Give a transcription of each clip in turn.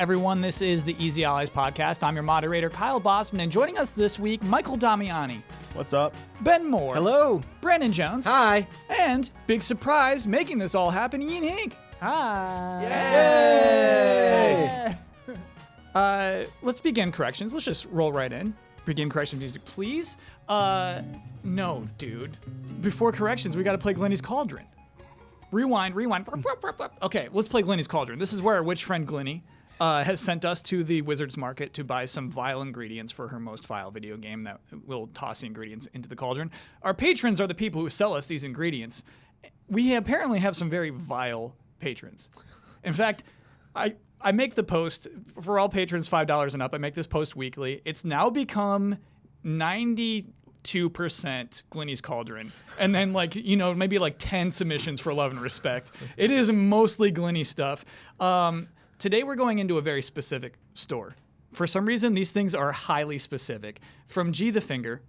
everyone. This is the Easy Allies podcast. I'm your moderator, Kyle Bosman, and joining us this week, Michael Damiani. What's up? Ben Moore. Hello. Brandon Jones. Hi. And, big surprise, making this all happen, Ian Hink. Hi. Yay! Let's begin corrections. Let's just roll right in. Begin correction music, please. No, dude. Before corrections, we gotta play Glenny's Cauldron. Rewind. Okay, let's play Glenny's Cauldron. This is where our witch friend Glenny has sent us to the Wizard's Market to buy some vile ingredients for her most vile video game that will toss the ingredients into the cauldron. Our patrons are the people who sell us these ingredients. We apparently have some very vile patrons. In fact, I make the post for all patrons $5 and up. I make this post weekly. It's now become 92% Glenny's Cauldron, and then maybe 10 submissions for love and respect. It is mostly Glenny stuff. Today we're going into a very specific store. For some reason, these things are highly specific. From G the Finger,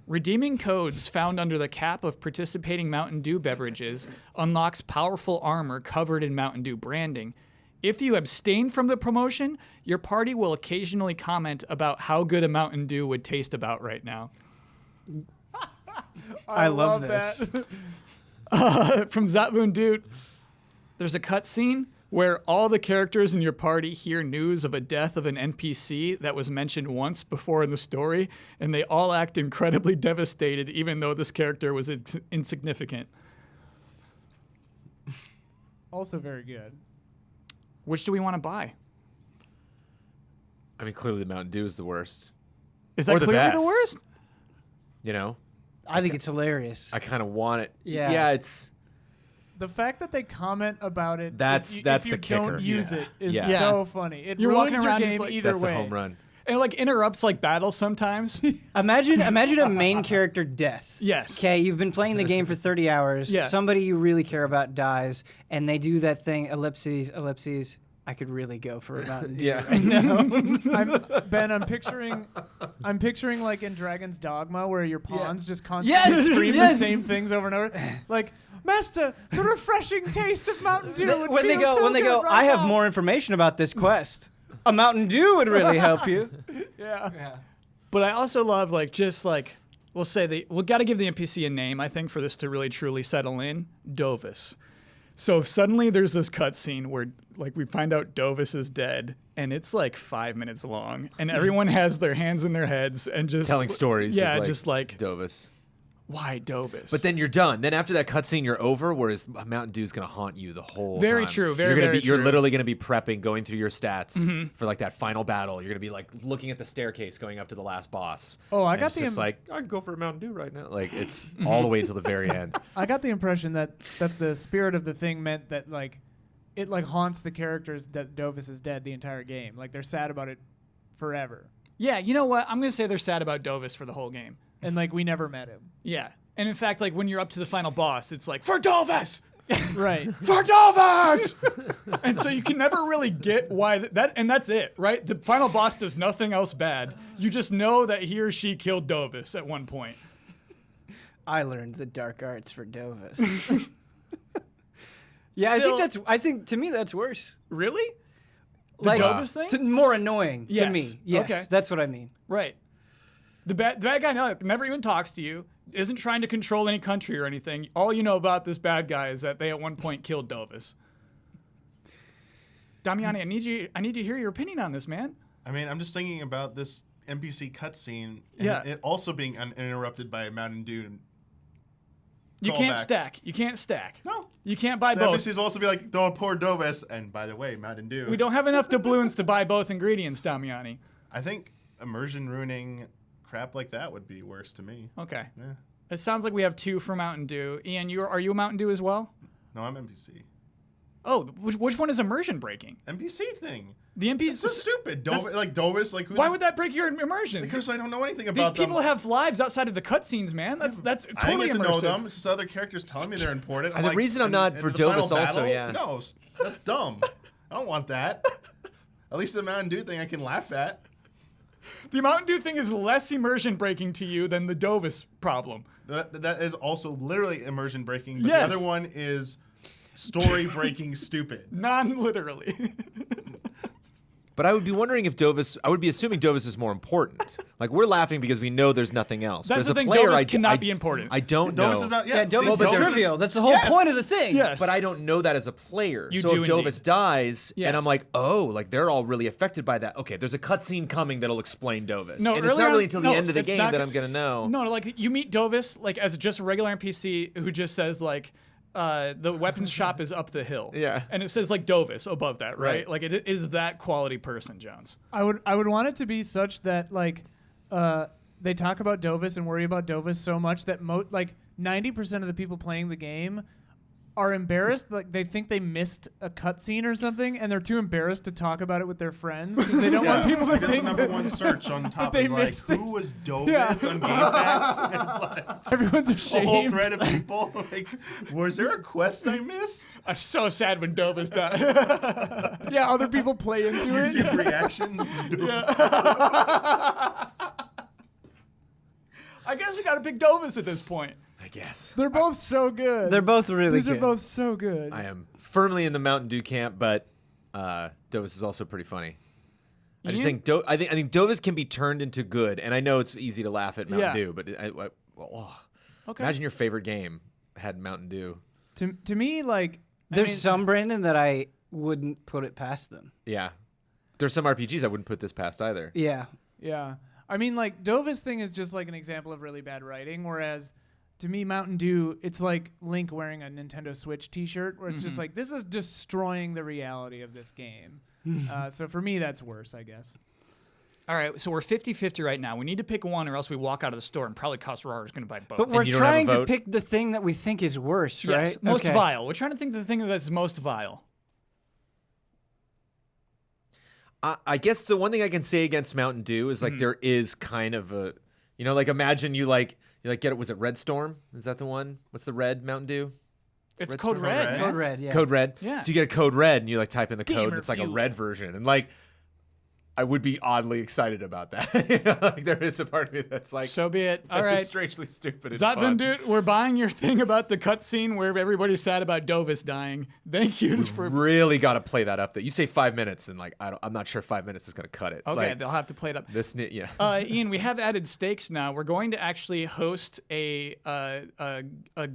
redeeming codes found under the cap of participating Mountain Dew beverages unlocks powerful armor covered in Mountain Dew branding. If you abstain from the promotion, your party will occasionally comment about how good a Mountain Dew would taste about right now. I love this. From Zatvoon Dude, there's a cutscene where all the characters in your party hear news of a death of an NPC that was mentioned once before in the story, and they all act incredibly devastated even though this character was insignificant. Also very good. Which do we want to buy? I mean, clearly the Mountain Dew is the worst. Is that Or the clearly best. the worst? You know? I think it's hilarious. I kind of want it. Yeah. Yeah, it's... The fact that they comment about it That's if the you kicker. don't use it is Yeah. so funny. It You're ruins walking your around game just like, either That's way. the home run. And it interrupts battles sometimes. Imagine a main character death. Yes. Okay, you've been playing the game for 30 hours. Yeah. Somebody you really care about dies, and they do that thing, ellipses. I could really go for a Mountain Dew. Yeah. Right now. I'm picturing like in Dragon's Dogma where your pawns just constantly Yes, scream yes. the same things over and over. Like, Master, the refreshing taste of Mountain Dew. when they go, I have more information about this quest. A Mountain Dew would really help you. Yeah. But I also love we'll say we got to give the NPC a name, I think, for this to really truly settle in. Dovis. So suddenly there's this cutscene where we find out Dovis is dead, and it's 5 minutes long, and everyone has their hands in their heads and just Telling stories Yeah, of, just Dovis. why Dovis? But then you're done. Then after that cutscene, you're over, whereas Mountain Dew's going to haunt you the whole Very time. true, You're very You're true. literally going to be prepping, going through your stats for that final battle. You're going to be looking at the staircase going up to the last boss. Oh, I And got it's the just I can go for a Mountain Dew right now. It's all the way until the very end. I got the impression that the spirit of the thing meant that it haunts the characters that Dovis is dead the entire game. They're sad about it forever. yeah, you know what? I'm going to say they're sad about Dovis for the whole game. And we never met him. Yeah. And in fact, when you're up to the final boss, it's for Dovis! Right. For Dovis! And so you can never really get why and that's it, right? The final boss does nothing else bad. You just know that he or she killed Dovis at one point. I learned the dark arts for Dovis. Yeah, Still- I think to me that's worse. Really? The Dovis thing? More annoying to Yes. me. Yes, Okay. that's what I mean. Right. The bad guy never even talks to you, isn't trying to control any country or anything. All you know about this bad guy is that they at one point killed Dovis. Damiani, I need to hear your opinion on this, man. I mean, I'm just thinking about this NPC cutscene and Yeah. it also being uninterrupted by a Mountain Dew. You can't Callbacks. stack. You can't stack. No. You can't buy The both. NPCs will also be oh, poor Dovis. And by the way, Mountain Dew. We don't have enough doubloons to buy both ingredients, Damiani. I think immersion ruining crap like that would be worse to me. Okay. Yeah. It sounds like we have two for Mountain Dew. Ian, are you a Mountain Dew as well? No, I'm NPC. Oh, which one is immersion breaking? NPC thing. The NPC. It's so stupid. Dovis, who's... Why would that break your immersion? Because I don't know anything These about them. people have lives outside of the cutscenes, man. That's I totally didn't get to immersive. know them. It's just other characters telling me they're important. And the reason I'm not for the final Dovis also, battle? yeah. No, that's dumb. I don't want that. At least the Mountain Dew thing I can laugh at. The Mountain Dew thing is less immersion breaking to you than the Dovis problem. That is also literally immersion breaking. But Yes. the other one is story breaking stupid. Non-literally. But I would be wondering if Dovis. I would be assuming Dovis is more important. Like we're laughing because we know there's nothing else. That's but as the a thing. player, Dovis I cannot be important. I don't know. Dovis is not. Yeah, Dovis see, is trivial. That's the whole point of the thing. Yes. But I don't know that as a player. You so do if Dovis indeed. dies, Yes. and I'm like, oh, like they're all really affected by that. Okay, there's a cutscene coming that'll explain Dovis. No, and it's early not on- really until the no, end of the it's game not that go- I'm gonna know. No, like you meet Dovis like as just a regular NPC who just says like, the weapons shop is up the hill. Yeah. And it says like Dovis above that, right? Right. Like it is that quality person, Jones. I would want it to be such that like they talk about Dovis and worry about Dovis so much that like 90% of the people playing the game are embarrassed. Like they think they missed a cutscene or something, and they're too embarrassed to talk about it with their friends because they don't want people to Because the think number that one search on top they is like, missed it. who was Dovis Yeah. on GameFAQs? And it's like everyone's a whole ashamed. thread of people. Like, was there a quest I missed? I'm so sad when Dovis died. Yeah, other people play into it. YouTube reactions. I guess we got to pick Dovis at this point. I guess. They're both so good. They're both really These good. are both so good. I am firmly in the Mountain Dew camp, but Dovis is also pretty funny. I just Ian? think I think Dovis can be turned into good, and I know it's easy to laugh at Mountain Yeah. Dew, but Okay. imagine your favorite game had Mountain Dew. To me, like There's I mean, some, Brandon, that I wouldn't put it past them. Yeah, there's some RPGs I wouldn't put this past either. Yeah. Yeah. I mean, like, Dovis thing is just like an example of really bad writing, whereas to me, Mountain Dew, it's like Link wearing a Nintendo Switch t-shirt, where it's just like, this is destroying the reality of this game. So for me, that's worse, I guess. All right, so we're 50-50 right now. We need to pick one or else we walk out of the store and probably Cahrsurraurher is going to buy both. But we're you don't have a trying to vote? pick the thing that we think is worse, right? yes, most Okay. vile. We're trying to think of the thing that's most vile. I guess the one thing I can say against Mountain Dew is like there is kind of a, like imagine you get it. Was it Red Storm? Is that the one? What's the red Mountain Dew? It's Red Code Storm? Red. Red. man. Code Red, yeah. Code Red. Yeah. So you get a Code Red and you like type in the code Gamer and it's like a fuel. red version. And like I would be oddly excited about that. Like there is a part of me that's like So be it. All that right. is strangely stupid. It's fun. Zotvan, we're buying your thing about the cutscene where everybody's sad about Dovis dying. Thank you for. Really got to play that up. That you say 5 minutes and like I'm not sure 5 minutes is gonna cut it. Okay, Like, they'll have to play it up. yeah. Ian, we have added stakes now. We're going to actually host a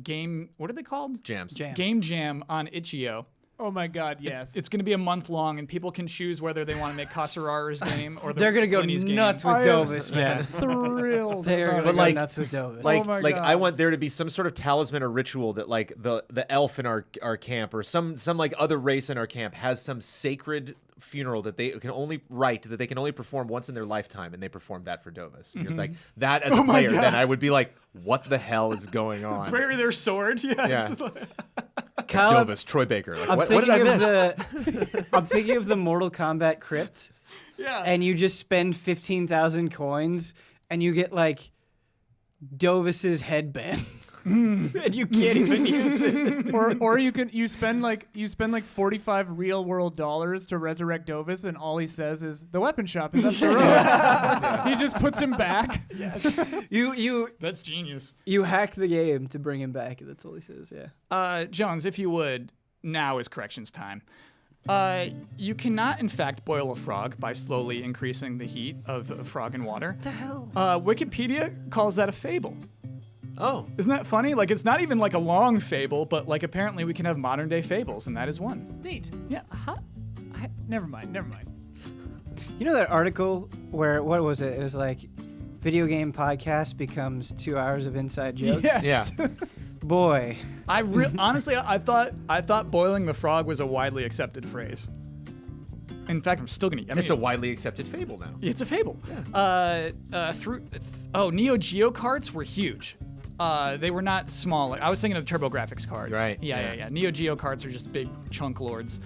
game. What are they called? Jams. Jam. Game jam on Itch.io. Oh my God, yes. It's going to be a month long, and people can choose whether they want to make Cahrsurraurher's game or They're going to go Lenny's game. nuts with I am Dovis, man. thrilled. They're about going to it. go like- nuts with Dovis. Like, my like God. I want there to be some sort of talisman or ritual that like the elf in our camp or some like other race in our camp has some sacred funeral that they can only write that they can only perform once in their lifetime, and they perform that for Dovis. And you're like that as a my player, God. then I would be like, what the hell is going on? Bury their sword. Yes. Yeah. Kyle, Dovis, Troy Baker. Like, I'm what thinking did I of miss? I'm thinking of the Mortal Kombat crypt, Yeah. and you just spend 15,000 coins, and you get like Dovis's headband, and you can't even use it. or you spend like 45 real world dollars to resurrect Dovis, and all he says is the weapon shop is up the road. He just puts him back. That's genius. You hack the game to bring him back. That's all he says. Yeah. Jones, if you would, now is corrections time. You cannot, in fact, boil a frog by slowly increasing the heat of a frog in water. What the hell? Wikipedia calls that a fable. Oh, Isn't that funny? Like, it's not even like a long fable, but like apparently we can have modern day fables, and that is one. neat. Yeah. Never mind. You know that article where what was it? It was like, video game podcast becomes 2 hours of inside jokes. Yes. Yeah. Boy, Honestly, I thought boiling the frog was a widely accepted phrase. In fact, I'm still gonna. I mean, It's a widely accepted fable now. It's a fable. Neo Geo cards were huge. They were not small. Like, I was thinking of the TurboGrafx cards. Right, Yeah. yeah. Neo Geo cards are just big chunk lords.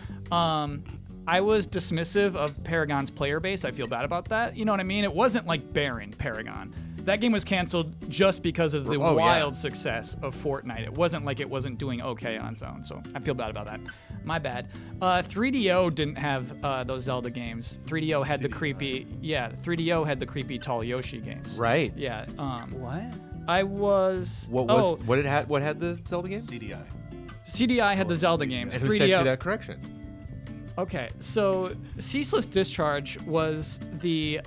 I was dismissive of Paragon's player base. I feel bad about that. You know what I mean? It wasn't like barren Paragon. That game was canceled just because of the wild success of Fortnite. It wasn't like it wasn't doing okay on its own, so I feel bad about that. My bad. 3DO didn't have those Zelda games. 3DO had the creepy, 3DO had the creepy tall Yoshi games. Right. Yeah. what? I was. What had the Zelda game? CDI. CDI had the Zelda games. And who 3DO. sent you that correction? Okay, so Ceaseless Discharge was the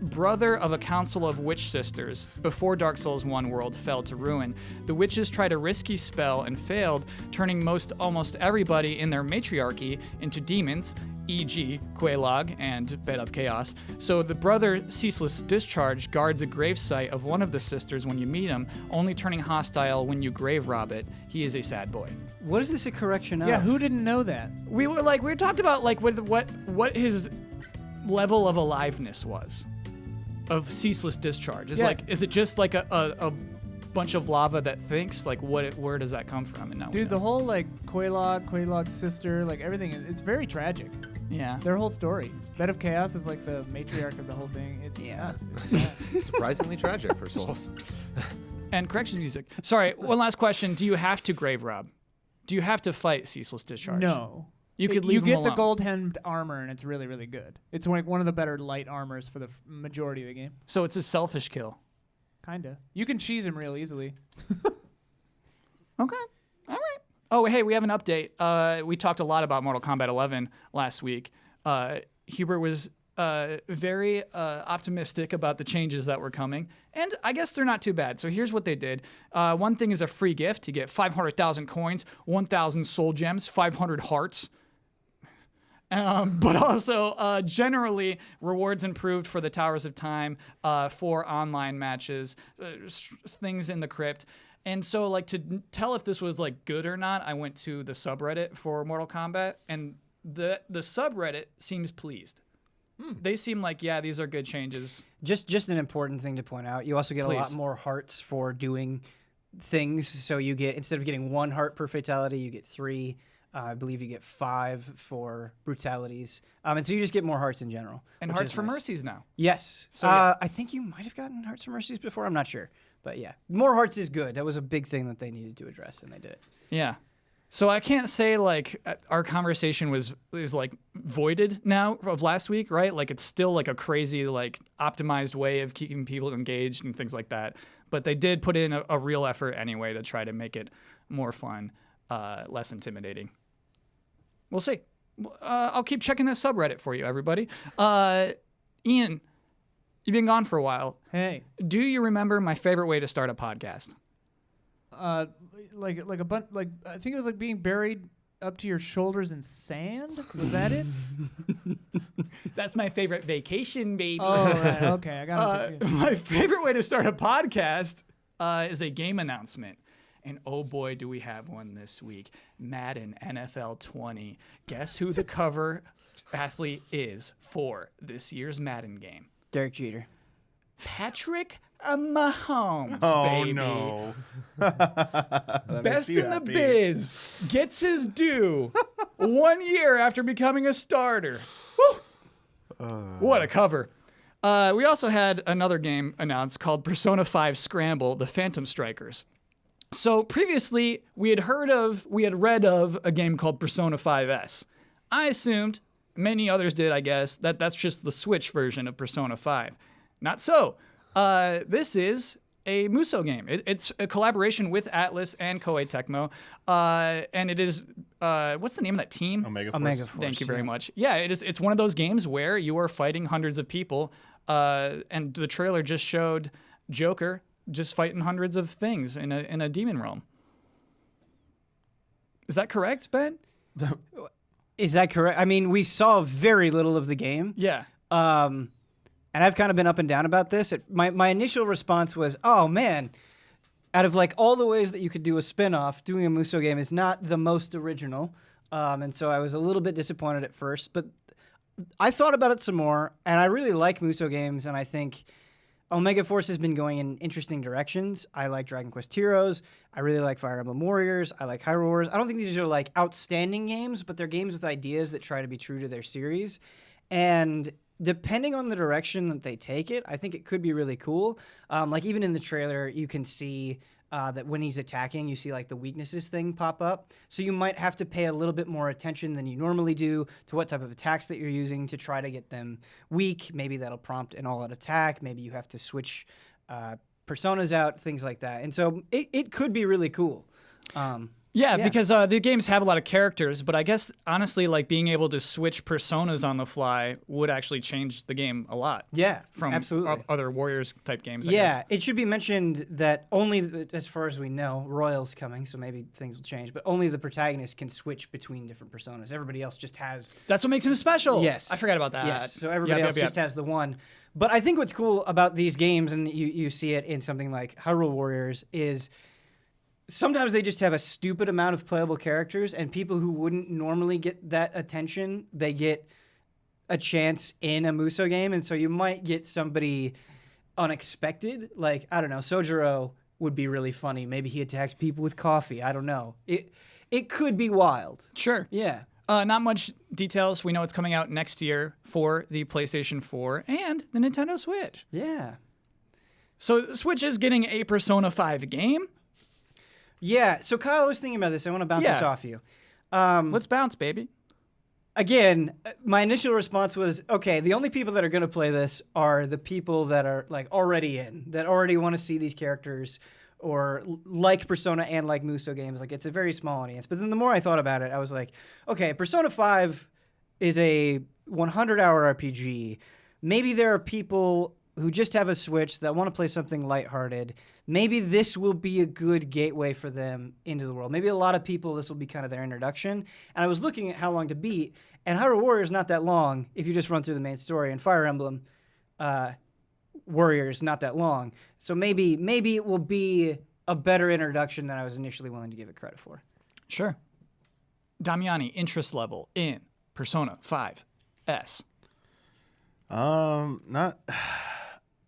brother of a council of witch sisters before Dark Souls 1 world fell to ruin. The witches tried a risky spell and failed, turning almost everybody in their matriarchy into demons, e.g. Quelaag and Bed of Chaos. So the brother Ceaseless Discharge guards a gravesite of one of the sisters when you meet him, only turning hostile when you grave rob it. He is a sad boy. What is this a correction of? Yeah, who didn't know that? We talked about like what his level of aliveness was of Ceaseless Discharge. Is it just like a bunch of lava that thinks? Like where does that come from? And now Dude, the whole like Quelaag's sister, like everything, it's very tragic. yeah. Their whole story. Bed of Chaos is like the matriarch of the whole thing. It's nuts. It's sad. Surprisingly tragic for Souls. And corrections music. Sorry, one last question. Do you have to grave rob? Do you have to fight Ceaseless Discharge? No. You could leave him get alone. the gold hemmed armor, and it's really, really good. It's like one of the better light armors for the majority of the game. So it's a selfish kill. Kinda. You can cheese him real easily. Okay. All right. Oh, hey, we have an update. We talked a lot about Mortal Kombat 11 last week. Hubert was very optimistic about the changes that were coming, and I guess they're not too bad. So here's what they did. One thing is a free gift. You get 500,000 coins, 1,000 soul gems, 500 hearts. But also, generally, rewards improved for the Towers of Time, for online matches, things in the crypt. And so, like, to tell if this was, like, good or not, I went to the subreddit for Mortal Kombat, and the subreddit seems pleased. They seem like, yeah, these are good changes. Just an important thing to point out. You also get Please. a lot more hearts for doing things. So you get, instead of getting 1 heart per fatality, you get 3. I believe you get 5 for brutalities. And so you just get more hearts in general. And which Hearts is for nice. Mercies now. Yes. So, yeah. I think you might have gotten Hearts for Mercies before. I'm not sure. But yeah, more hearts is good. That was a big thing that they needed to address, and they did it. Yeah. So I can't say like our conversation is like voided now of last week, right? Like it's still like a crazy like optimized way of keeping people engaged and things like that. But they did put in a real effort anyway to try to make it more fun, less intimidating. We'll see. I'll keep checking that subreddit for you, everybody. Ian, you've been gone for a while. Hey. Do you remember my favorite way to start a podcast? Like a bunch, like I think it was like being buried up to your shoulders in sand. Was that it? That's my favorite vacation, baby. Oh, right. Okay, I got it. My favorite way to start a podcast is a game announcement. And oh boy, do we have one this week. Madden NFL 20. Guess who the cover athlete is for this year's Madden game? Derek Jeter. Patrick Mahomes, Oh baby. no! That makes Best you in the happy. biz. Gets his due 1 year after becoming a starter. Woo. What a cover. We also had another game announced called Persona 5 Scramble, The Phantom Strikers. So previously, we had read of a game called Persona 5S. I assumed, many others did, I guess, that that's just the Switch version of Persona 5. Not so. This is a Musou game. It's a collaboration with Atlas and Koei Tecmo, and it is what's the name of that team? Omega Force. Omega Force. Thank you very much. Yeah, it is. It's one of those games where you are fighting hundreds of people, and the trailer just showed Joker just fighting hundreds of things in a demon realm. Is that correct, Ben? Is that correct? I mean, we saw very little of the game. Yeah. And I've kind of been up and down about this. My initial response was, oh man, out of like all the ways that you could do a spin-off, doing a Musou game is not the most original. And so I was a little bit disappointed at first, but I thought about it some more, and I really like Musou games, and I think Omega Force has been going in interesting directions. I like Dragon Quest Heroes. I really like Fire Emblem Warriors. I like Cahrsurraurher. I don't think these are like outstanding games, but they're games with ideas that try to be true to their series. And depending on the direction that they take it, I think it could be really cool. Like even in the trailer, you can see that when he's attacking, you see like the weaknesses thing pop up. So you might have to pay a little bit more attention than you normally do to what type of attacks that you're using to try to get them weak. Maybe that'll prompt an all-out attack. Maybe you have to switch personas out, things like that. And so it could be really cool. Yeah, Yeah. because the games have a lot of characters, but I guess honestly, like being able to switch personas on the fly would actually change the game a lot. Yeah, From absolutely. other Warriors type games. I Yeah, guess. it should be mentioned that only, as far as we know, Royal's coming, so maybe things will change, but only the protagonist can switch between different personas. Everybody else just has... That's what makes him special. Yes. I forgot about that. Yes, so everybody Yep, else yep, just yep. has the one. But I think what's cool about these games, and you see it in something like Hyrule Warriors, is sometimes they just have a stupid amount of playable characters, and people who wouldn't normally get that attention, they get a chance in a Muso game, and so you might get somebody unexpected. Like, I don't know, Sojiro would be really funny. Maybe he attacks people with coffee. I don't know. It could be wild. Sure. Yeah. Not much details. We know it's coming out next year for the PlayStation 4 and the Nintendo Switch. Yeah. So the Switch is getting a Persona 5 game. Yeah. So Kyle, I was thinking about this. I want to bounce this Yeah. off you. Let's bounce, baby. Again, my initial response was, okay, the only people that are going to play this are the people that are like already in, that already want to see these characters or like Persona and like Muso games. Like, it's a very small audience. But then the more I thought about it, I was like, okay, Persona 5 is a 100-hour RPG. Maybe there are people who just have a Switch that want to play something lighthearted. Maybe this will be a good gateway for them into the world. Maybe a lot of people, this will be kind of their introduction. And I was looking at how long to beat, and Hyrule Warriors is not that long if you just run through the main story, and Fire Emblem Warriors not that long. So maybe it will be a better introduction than I was initially willing to give it credit for. Sure. Damiani, interest level in Persona 5S. Not.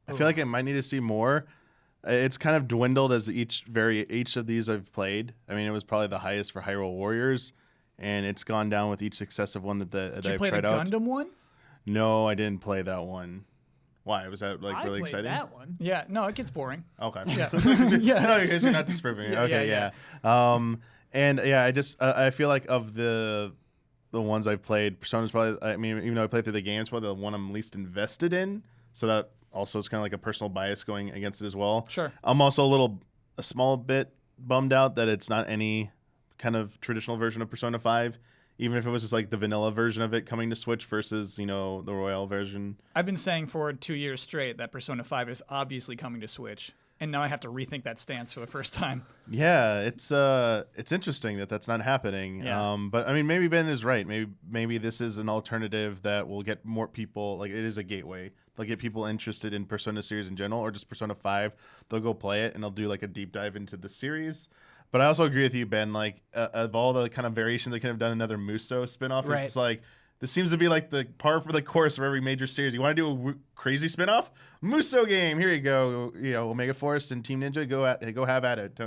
I feel like I might need to see more. It's kind of dwindled as each of these I've played. I mean, it was probably the highest for Hyrule Warriors, and it's gone down with each successive one that Did you I've play the tried out. Gundam one? No, I didn't play that one. Why? Was that like I really played exciting? that one. Yeah, no, it gets boring. Okay. Yeah. No, you guys are not disproving it. Okay, yeah. And yeah, I feel like of the ones I've played, Persona's probably, I mean, even though I played through the games, probably the one I'm least invested in. So that also is kind of like a personal bias going against it as well. Sure. I'm also a small bit bummed out that it's not any kind of traditional version of Persona 5, even if it was just like the vanilla version of it coming to Switch versus, the Royal version. I've been saying for 2 years straight that Persona 5 is obviously coming to Switch, and now I have to rethink that stance for the first time. Yeah, it's interesting that that's not happening. Yeah. But I mean, maybe Ben is right. Maybe this is an alternative that will get more people. Like, it is a gateway. They'll get people interested in Persona series in general, or just Persona 5. They'll go play it, and they'll do like a deep dive into the series. But I also agree with you, Ben. Like, of all the kind of variations they could have done another Muso spinoff, Right. it's just like, this seems to be like the par for the course of every major series. You want to do a crazy spinoff? Muso game. Here you go. Omega Force and Team Ninja, go have at it.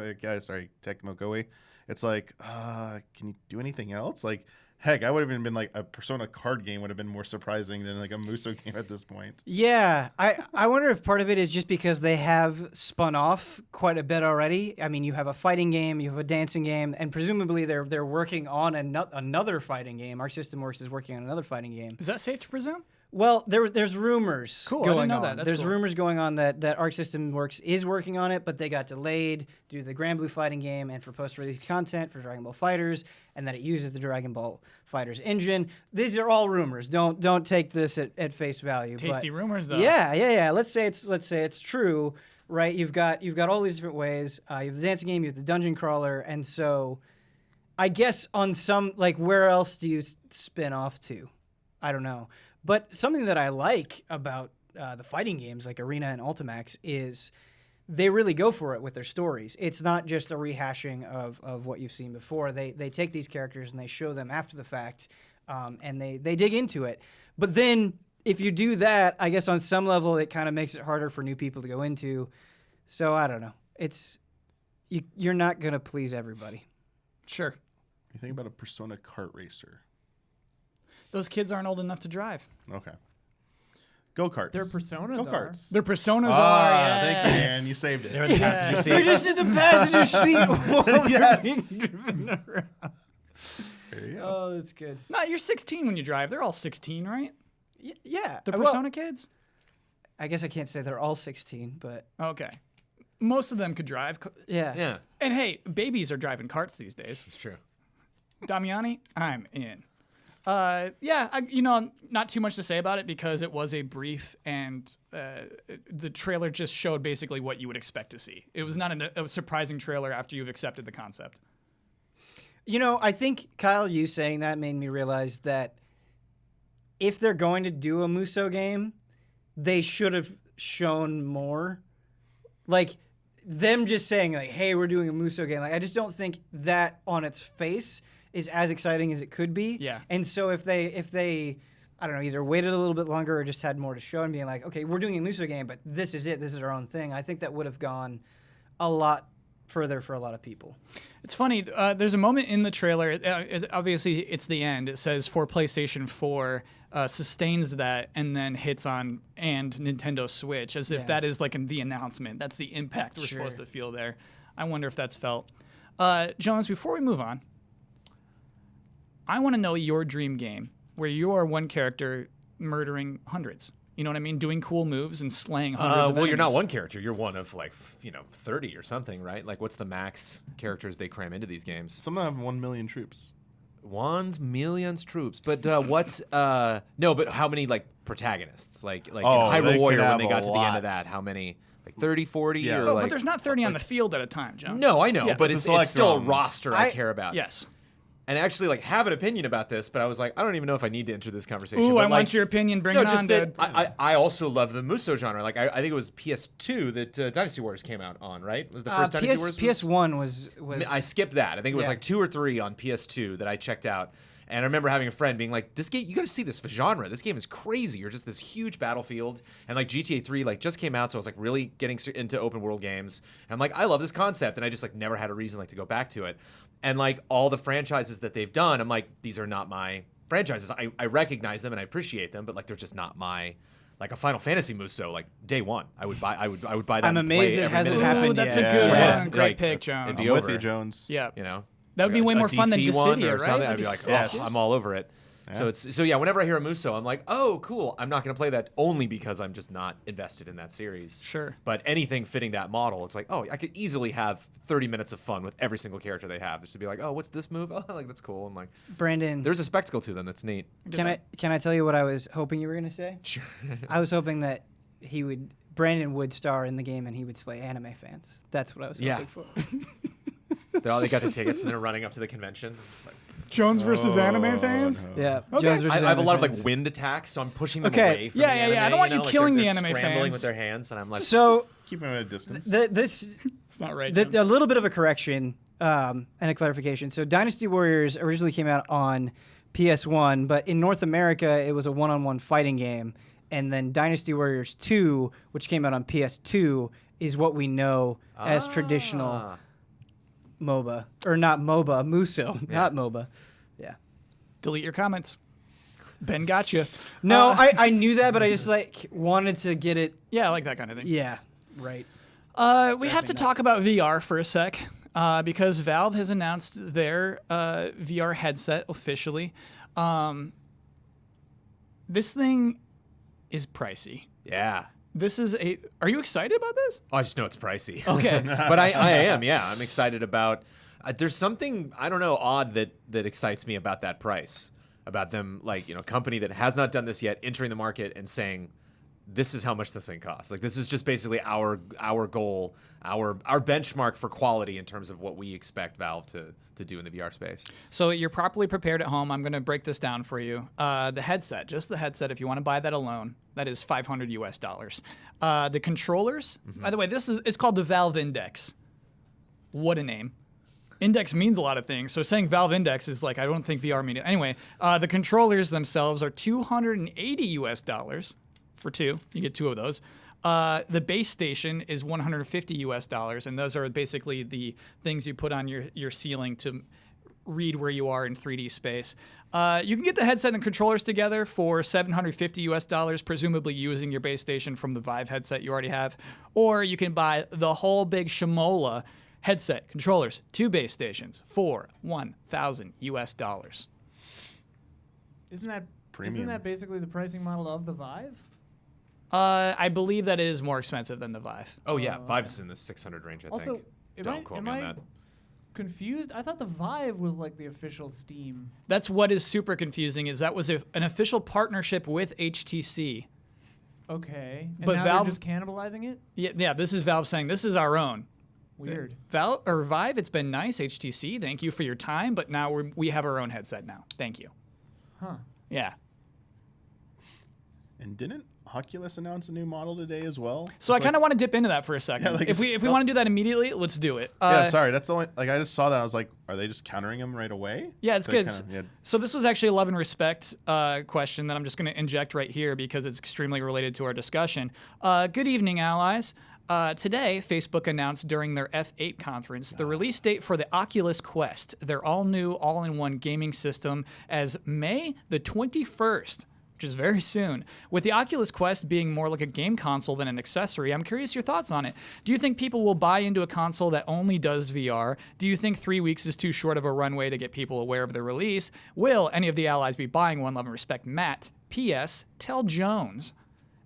Sorry, Tecmo Koei. It's like, can you do anything else? Like, heck, I would have even been like a Persona card game would have been more surprising than like a Muso game at this point. Yeah, I wonder if part of it is just because they have spun off quite a bit already. I mean, you have a fighting game, you have a dancing game, and presumably they're working on another fighting game. Arc System Works is working on another fighting game. Is that safe to presume? Well, there's rumors Cool, I going didn't know on. that. That's There's cool. rumors going on that Arc System Works is working on it, but they got delayed due to the Grand Blue fighting game and for post-release content for Dragon Ball FighterZ, and that it uses the Dragon Ball FighterZ engine. These are all rumors. Don't take this at face value. Tasty but rumors, though. Yeah. Let's say it's true, right? You've got all these different ways. You have the dancing game, you have the dungeon crawler, and so I guess on some, like, where else do you spin off to? I don't know. But something that I like about the fighting games like Arena and Ultimax is they really go for it with their stories. It's not just a rehashing of what you've seen before. They take these characters and they show them after the fact, and they dig into it. But then if you do that, I guess on some level it kind of makes it harder for new people to go into. So I don't know. You're not going to please everybody. Sure. You think about a Persona kart racer. Those kids aren't old enough to drive. Okay. Go-karts. Their personas Go-karts. Their personas are, yes. Thank you, man. You saved it. They're in the passenger seat. You're just in the passenger seat while we're being driven around. There you go. Oh, that's good. No, you're 16 when you drive. They're all 16, right? Yeah. The Well, Persona kids? I guess I can't say they're all 16, but Okay. Most of them could drive. Yeah. Yeah, And hey, babies are driving carts these days. it's true. Damiani, I'm in. Not too much to say about it because it was a brief and the trailer just showed basically what you would expect to see. It was not a surprising trailer after you've accepted the concept. I think, Kyle, you saying that made me realize that if they're going to do a Muso game, they should have shown more. Like, them just saying, like, hey, we're doing a Muso game. Like, I just don't think that on its face is as exciting as it could be. Yeah. And so if they I don't know, either waited a little bit longer or just had more to show and being like, okay, we're doing a Muso game, but this is it. This is our own thing. I think that would have gone a lot further for a lot of people. It's funny. There's a moment in the trailer. Obviously, it's the end. It says for PlayStation 4, sustains that, and then hits on and Nintendo Switch, as if that is like the announcement. That's the impact we're supposed to feel there. I wonder if that's felt. Jones, before we move on, I want to know your dream game where you are one character murdering hundreds. You know what I mean? Doing cool moves and slaying hundreds of Well, you're not enemies. one character. You're one of 30 or something, right? Like, what's the max characters they cram into these games? Some of them have 1 million troops. 1 million troops. But what's no? But how many protagonists? Like in they Hyrule could Warrior when have they a got to the end of lot. that, how many? Like 30, 40? Yeah. Or Oh, But there's not 30 on the field at a time, Jones. No, I know, Yeah. but It's it's a still a select roster I care about. Yes. And actually, have an opinion about this, but I was like, I don't even know if I need to enter this conversation. Ooh, but I want your opinion. Bring No, it just on, that dude. I also love the Muso genre. Like, I think it was PS2 that Dynasty Warriors came out on, right? Was the first Dynasty Warriors? PS1 was I skipped that. I think it was Yeah. 2 or 3 on PS2 that I checked out. And I remember having a friend being like, this game, you got to see this genre. This game is crazy. You're just this huge battlefield. And GTA 3 just came out, so I was really getting into open world games. And I'm like, I love this concept. And I just never had a reason to go back to it. And all the franchises that they've done, I'm like, these are not my franchises. I recognize them and I appreciate them, but they're just not my a Final Fantasy Muso. Day one, I would buy that. I'm and play amazed it every hasn't minute. happened Ooh, that's yet. a good Yeah. one. Great pick, it'd Jones. be I'm with over. you, Jones. Yeah. You know, That would be way a more fun than DC one Dissidia, or right? something. That'd I'd be be like, sick. oh, I'm all over it. So whenever I hear a Muso, I'm like, oh, cool. I'm not going to play that only because I'm just not invested in that series. Sure. But anything fitting that model, it's like, oh, I could easily have 30 minutes of fun with every single character they have. Just to be like, oh, what's this move? Oh, that's cool. And Brandon, there's a spectacle to them that's neat. can I tell you what I was hoping you were going to say? Sure. I was hoping that Brandon would star in the game and he would slay anime fans. That's what I was hoping for. They got the tickets and they're running up to the convention. I'm just like, Jones versus anime fans? no. Yeah. Okay. Jones versus I have a anime lot fans. of wind attacks, so I'm pushing them Okay. away from Yeah, the yeah, anime. yeah. I don't want you killing they're the anime scrambling fans. with their hands, and I'm like, So Keep them at a distance. this It's not right. a Jones. little bit of a correction and a clarification. So Dynasty Warriors originally came out on PS1, but in North America it was a one-on-one fighting game, and then Dynasty Warriors 2, which came out on PS2, is what we know as traditional MOBA, or not MOBA, Muso, not MOBA. Yeah. Delete your comments. Ben got you. No, I knew that, but I just wanted to get it. Yeah, I like that kind of thing. Yeah, right. We have to talk about VR for a sec because Valve has announced their VR headset officially. This thing is pricey. yeah. This is Are you excited about this? Oh, I just know it's pricey. Okay. But I am, yeah. I'm excited about. There's something I don't know odd that excites me about that price. About them, company that has not done this yet, entering the market and saying, "This is how much this thing costs." This is just basically our goal, our benchmark for quality in terms of what we expect Valve to do in the VR space. So you're properly prepared at home. I'm going to break this down for you. The headset, just the headset, if you want to buy that alone, that is $500 US. The controllers, by the way, it's called the Valve Index. What a name. Index means a lot of things. So saying Valve Index is I don't think VR means it. Anyway, the controllers themselves are $280 US for two. You get two of those. The base station is $150 US, and those are basically the things you put on your ceiling to read where you are in 3D space. You can get the headset and controllers together for $750 US, presumably using your base station from the Vive headset you already have, or you can buy the whole big Shamola headset, controllers, 2 base stations for $1,000 US. Isn't Premium. that basically the pricing model of the Vive? I believe that is more expensive than the Vive. Oh yeah, Vive's in the 600 range. I Also, think. Don't quote me on that. confused? I thought the Vive was like the official Steam. That's what is super confusing. Is that was an official partnership with HTC. Okay. And But now Valve- they're just cannibalizing it? Yeah. This is Valve saying this is our own. Weird. Vive, it's been nice. HTC, thank you for your time, but now we have our own headset now. Thank you. Huh. Yeah. And didn't Oculus announce a new model today as well? So I kind of want to dip into that for a second. Yeah, like if we want to do that immediately, let's do it. Yeah, sorry. That's the only. Like, I just saw that. I was like, are they just countering him right away? Yeah, it's So good. kinda- yeah. So this was actually a love and respect question that I'm just going to inject right here because it's extremely related to our discussion. Good evening, allies. Today, Facebook announced during their F8 conference the release date for the Oculus Quest, their all-new, all-in-one gaming system, as May the 21st. Which is very soon. With the Oculus Quest being more like a game console than an accessory, I'm curious your thoughts on it. Do you think people will buy into a console that only does VR? Do you think 3 weeks is too short of a runway to get people aware of the release? Will any of the allies be buying one? Love and respect, Matt. P.S. Tell Jones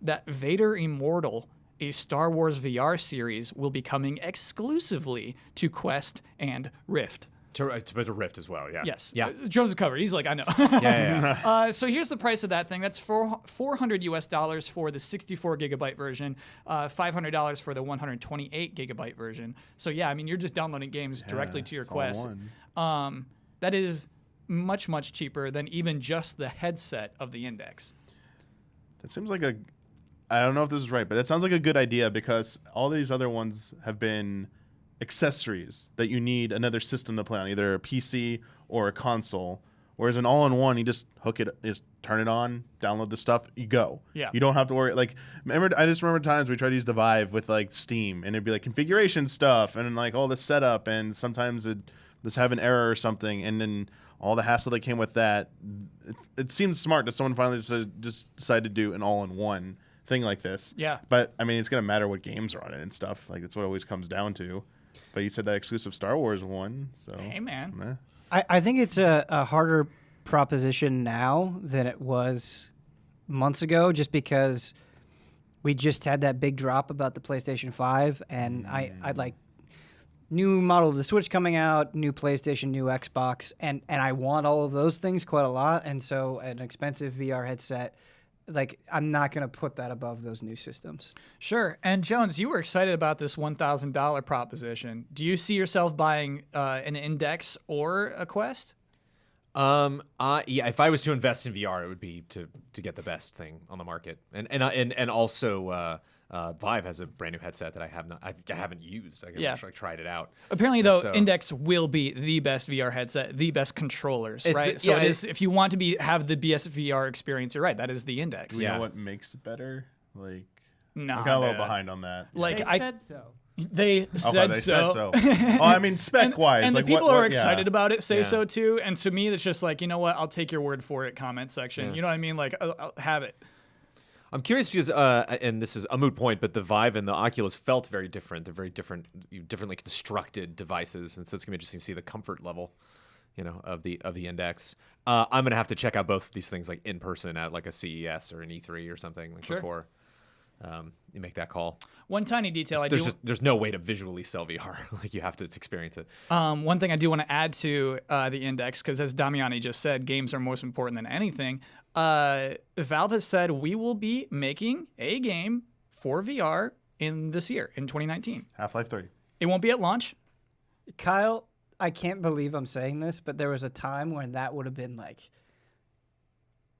that Vader Immortal, a Star Wars VR series, will be coming exclusively to Quest and Rift. To Rift as well, yeah. Yes. Yeah. Jones is covered. He's like, I know. Yeah. So here's the price of that thing. That's $400 US for the 64 gigabyte version, $500 for the 128 gigabyte version. So yeah, I mean, you're just downloading games directly to your it's all in Quest. one. That is much, much cheaper than even just the headset of the Index. That seems like I don't know if this is right, but it sounds like a good idea because all these other ones have been accessories that you need another system to play on, either a PC or a console. Whereas an all-in-one, you just just turn it on, download the stuff, you go. Yeah. You don't have to worry. Like, I just remember times we tried to use the Vive with like Steam, and it'd be like configuration stuff and like all the setup, and sometimes it just have an error or something, and then all the hassle that came with that. It seems smart that someone finally just decided to do an all-in-one thing like this. Yeah. But I mean, it's gonna matter what games are on it and stuff. Like, that's what it always comes down to. But you said that exclusive Star Wars one, so Hey, man. I think it's a harder proposition now than it was months ago, just because we just had that big drop about the PlayStation 5, and I'd like new model of the Switch coming out, new PlayStation, new Xbox, and I want all of those things quite a lot, and so an expensive VR headset, like, I'm not going to put that above those new systems. Sure. And Jones, you were excited about this $1,000 proposition. Do you see yourself buying an Index or a Quest? Yeah, if I was to invest in VR, it would be to get the best thing on the market, and also Vive has a brand new headset that I haven't used. I actually tried it out. Apparently, though, so- Index will be the best VR headset, the best controllers, It's- right? So yeah, it is, if you want to have the best VR experience, you're right. That is the Index. do we Yeah. know what makes it better? Like, Nah, I got a little man. behind on that. Like They I said so. they said they so. said so. Oh, I mean, spec wise, And like the people what, who are yeah. excited about it say Yeah. so too. And to me, it's just like, you know what? I'll take your word for it. Comment section. Yeah. You know what I mean? Like, I'll have it. I'm curious because, and this is a moot point, but the Vive and the Oculus felt very different. They're very differently constructed devices, and so it's gonna be interesting to see the comfort level, of the Index. I'm gonna have to check out both of these things like in person at like a CES or an E3 or something before you make that call. One tiny detail There's no way to visually sell VR. Like, you have to experience it. One thing I do want to add to the Index, because as Damiani just said, games are most important than anything. Valve has said we will be making a game for VR in this year, in 2019. Half-Life 3. It won't be at launch. Kyle, I can't believe I'm saying this, but there was a time when that would have been like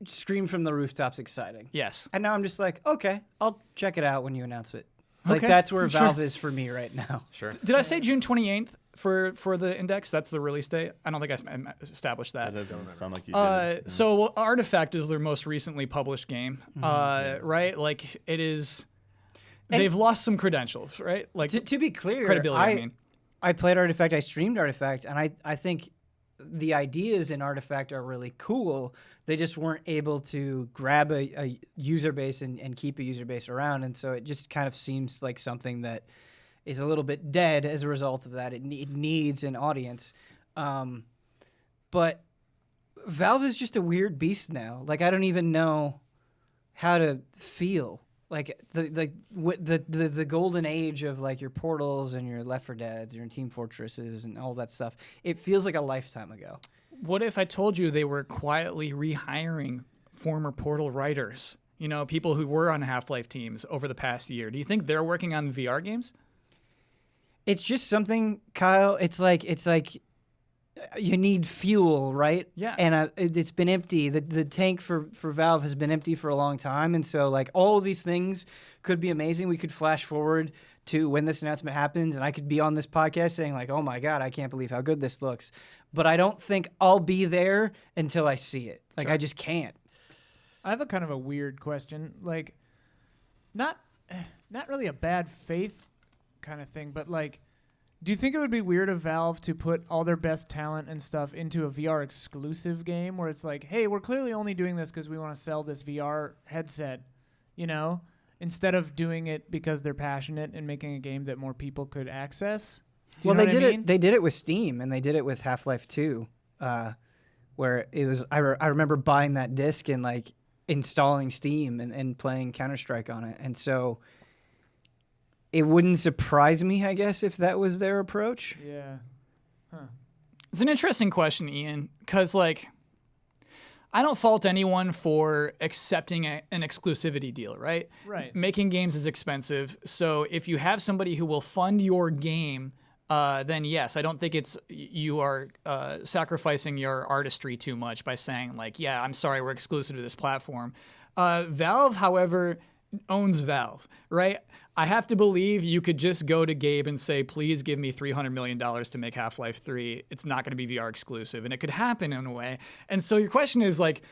scream from the rooftops exciting. Yes. And now I'm just like, okay, I'll check it out when you announce it. Like, Okay, that's where sure. Valve is for me right now. Sure. Did I say June 28th for the Index? That's the release date. I don't think I established that. That doesn't sound like you did. So Artifact is their most recently published game, right? Like, it is. They've lost some credentials, right? Like To be clear, credibility. I mean, I played Artifact, I streamed Artifact, and I think the ideas in Artifact are really cool. They just weren't able to grab a user base and keep a user base around, and so it just kind of seems like something that is a little bit dead as a result of that. It needs an audience. But Valve is just a weird beast now. Like, I don't even know how to feel like the golden age of like your Portals and your Left 4 Deads, your Team Fortresses, and all that stuff. It feels like a lifetime ago. What if I told you they were quietly rehiring former Portal writers? You know, people who were on Half-Life teams over the past year. Do you think they're working on VR games? It's just something, Kyle. It's like you need fuel, right? Yeah. And it's been empty. The tank for Valve has been empty for a long time, and so like all of these things could be amazing. We could flash forward to when this announcement happens, and I could be on this podcast saying like, "Oh my God, I can't believe how good this looks." But I don't think I'll be there until I see it. Like I just can't. I have a kind of a weird question, like not really a bad faith kind of thing, but like, do you think it would be weird of Valve to put all their best talent and stuff into a VR exclusive game where it's like, hey, we're clearly only doing this because we want to sell this VR headset, you know, instead of doing it because they're passionate and making a game that more people could access? Well, they did it. They did it with Steam, and they did it with Half-Life 2, where it was. I remember buying that disc and like installing Steam and playing Counter-Strike on it, and so it wouldn't surprise me, I guess, if that was their approach. Yeah. Huh. It's an interesting question, Ian, because like I don't fault anyone for accepting an exclusivity deal, right? Right. Making games is expensive, so if you have somebody who will fund your game, then yes, I don't think you are sacrificing your artistry too much by saying like, yeah, I'm sorry, we're exclusive to this platform. Valve, however, owns Valve, right? I have to believe you could just go to Gabe and say, please give me $300 million to make Half-Life 3. It's not going to be VR exclusive, and it could happen in a way. And so your question is like,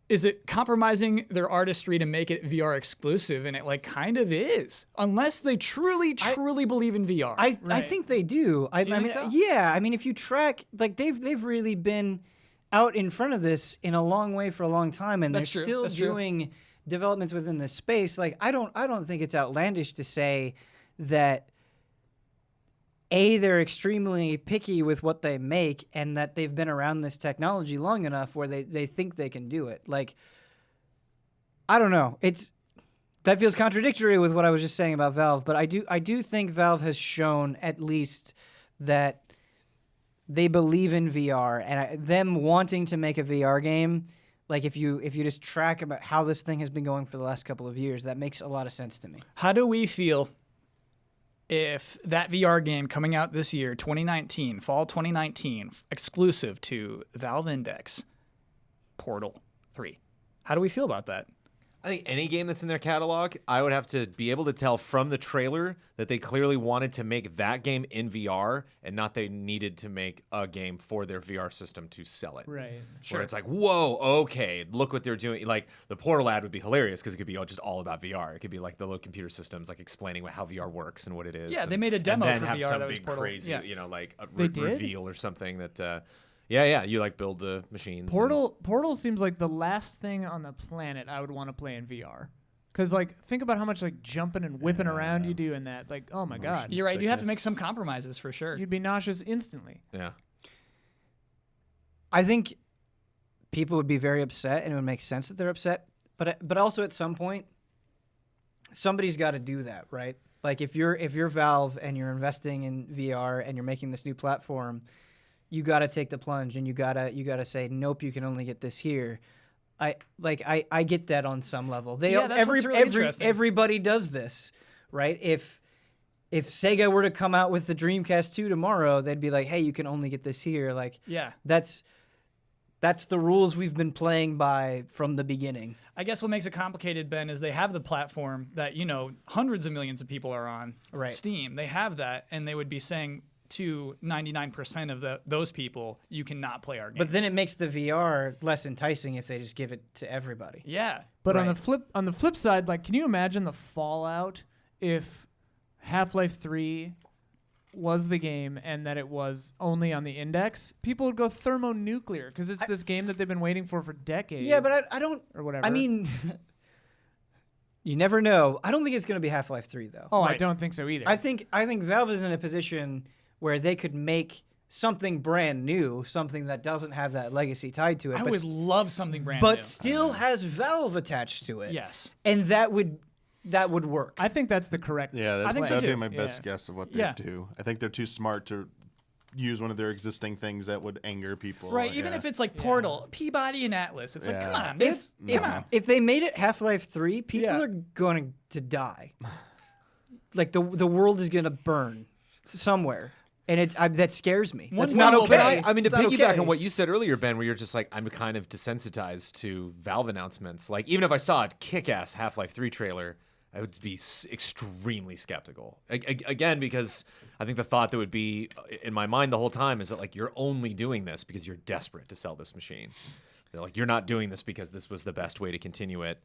is it compromising their artistry to make it VR exclusive? And it like kind of is, unless they truly believe in VR. I think they do. I think mean, so? yeah. I mean, if you track, like they've really been out in front of this in a long way for a long time, and That's they're true. still That's true. doing developments within this space. Like I don't think it's outlandish to say that they're extremely picky with what they make, and that they've been around this technology long enough where they think they can do it. Like, I don't know. That feels contradictory with what I was just saying about Valve, but I do think Valve has shown at least that they believe in VR, and them wanting to make a VR game. Like if you just track about how this thing has been going for the last couple of years, that makes a lot of sense to me. How do we feel if that VR game coming out this year, 2019, fall 2019, exclusive to Valve Index, Portal 3? How do we feel about that? I think any game that's in their catalog, I would have to be able to tell from the trailer that they clearly wanted to make that game in VR and not they needed to make a game for their VR system to sell it. Right. Where it's like, whoa, okay, look what they're doing. Like the Portal ad would be hilarious because it could be just all about VR. It could be like the little computer systems, like explaining how VR works and what it is. Yeah, and, they made a demo and then for have VR some that was big Portal. crazy, Yeah. like a They did? reveal or something that. Yeah, you like build the machines. Portal seems like the last thing on the planet I would want to play in VR. Because, like, think about how much, like, jumping and whipping around you do in that. Like, oh, my God. You're right. You have to make sickness. some compromises for sure. You'd be nauseous instantly. Yeah. I think people would be very upset, and it would make sense that they're upset. But also at some point, somebody's got to do that, right? Like if you're Valve and you're investing in VR and you're making this new platform, you got to take the plunge, and you gotta say, nope, you can only get this here. I get that on some level. That's what's really interesting. Everybody does this, right? If Sega were to come out with the Dreamcast 2 tomorrow, they'd be like, hey, you can only get this here. Like, Yeah. that's the rules we've been playing by from the beginning. I guess what makes it complicated, Ben, is they have the platform that, hundreds of millions of people are on. Right. Steam. They have that, and they would be saying to 99% of those people, you cannot play our game. But then it makes the VR less enticing if they just give it to everybody. Yeah. But Right. on the flip side, like, can you imagine the fallout if Half-Life 3 was the game and that it was only on the Index? People would go thermonuclear because it's this game that they've been waiting for decades. Yeah, but I don't... or whatever. I mean, you never know. I don't think it's going to be Half-Life 3, though. I Right. don't think so either. I think Valve is in a position where they could make something brand new, something that doesn't have that legacy tied to it. I but would love something brand but new. still has Valve attached to it. Yes. And that would that would work. I think that's the correct. Yeah, I think so that'd be too. my best Yeah. guess of what they Yeah. do. I think they're too smart to use one of their existing things that would anger people. Right, even Yeah. if it's like Portal, Peabody, and Atlas. It's like, come Yeah. on, man. Come no. on. If they made it Half-Life 3, people Yeah. are going to die. Like the world is going to burn somewhere. And that scares me. One That's not level, okay. I mean, to It's not piggyback okay. on what you said earlier, Ben, where you're just like, I'm kind of desensitized to Valve announcements. Like, even if I saw a kick-ass Half-Life 3 trailer, I would be extremely skeptical. Again, because I think the thought that would be in my mind the whole time is that, like, you're only doing this because you're desperate to sell this machine. They're like, you're not doing this because this was the best way to continue it.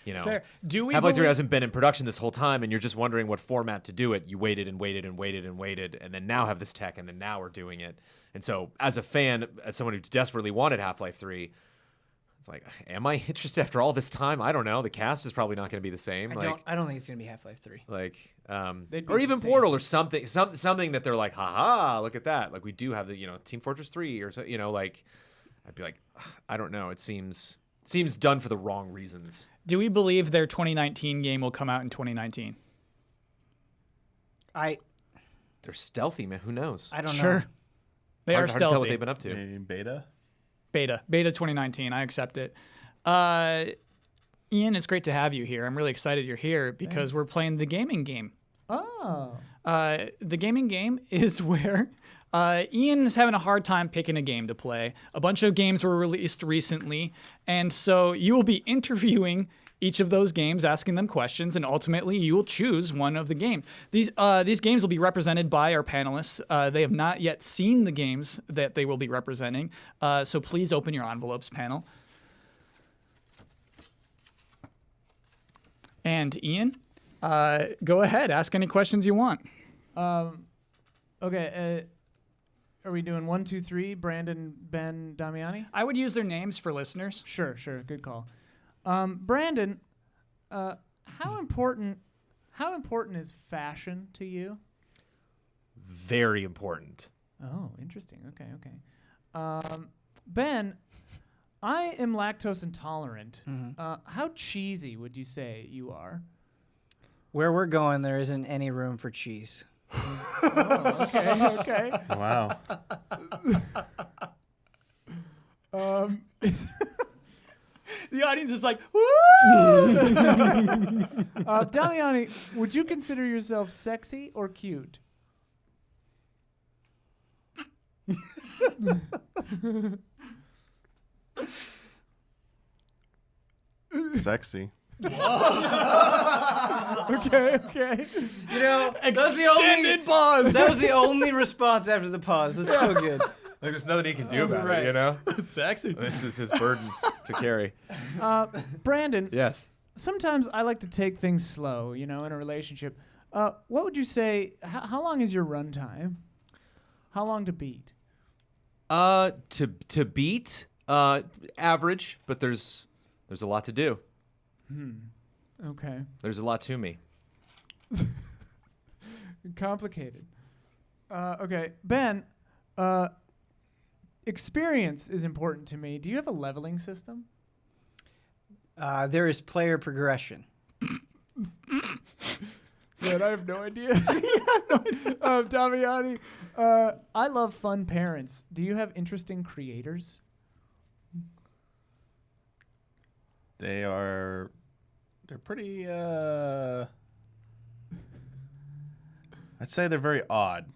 You know, Fair. Do we Half-Life 3 believe- hasn't been in production this whole time, and you're just wondering what format to do it. You waited and waited and waited and waited, and then now have this tech, and then now we're doing it. And so, as a fan, as someone who's desperately wanted Half-Life 3, it's like, am I interested after all this time? I don't know. The cast is probably not going to be the same. I don't think it's going to be Half-Life 3. They'd be Or even the same. Portal or something, something that they're like, haha, look at that. Like, we do have the, Team Fortress 3 or so, like, I'd be like, I don't know. It seems done for the wrong reasons. Do we believe their 2019 game will come out in 2019? I They're stealthy, man. Who knows? don't know. Sure. They Hard are to tell what stealthy. they've been up to. in beta. Beta 2019. I accept it. Ian, it's great to have you here. I'm really excited you're here because we're playing the gaming game. Oh. The gaming game is where Ian is having a hard time picking a game to play. A bunch of games were released recently, and so you will be interviewing each of those games, asking them questions, and ultimately you will choose one of the games. These games will be represented by our panelists. They have not yet seen the games that they will be representing, so please open your envelopes, panel. And Ian, go ahead, ask any questions you want. Okay. Are we doing 1, 2, 3? Brandon, Ben, Damiani? I would use their names for listeners. Sure. Good call. Brandon, how important is fashion to you? Very important. Oh, interesting. Okay. Ben, I am lactose intolerant. How cheesy would you say you are? Where we're going, there isn't any room for cheese. Okay. Wow. The audience is like, woo! Damiani, would you consider yourself sexy or cute? Sexy. Okay. That was the only pause. That was the only response after the pause. That's so good. Like, there's nothing he can do about Right. it, Sexy. This is his burden to carry. Brandon, Yes. sometimes I like to take things slow, in a relationship. What would you say, how long is your run time? How long to beat? To beat, average, but there's a lot to do. Okay. There's a lot to me. Complicated. Okay. Ben, experience is important to me. Do you have a leveling system? There is player progression. Man, I have no idea. Damiani, I love fun parents. Do you have interesting creators? They're pretty I'd say they're very odd.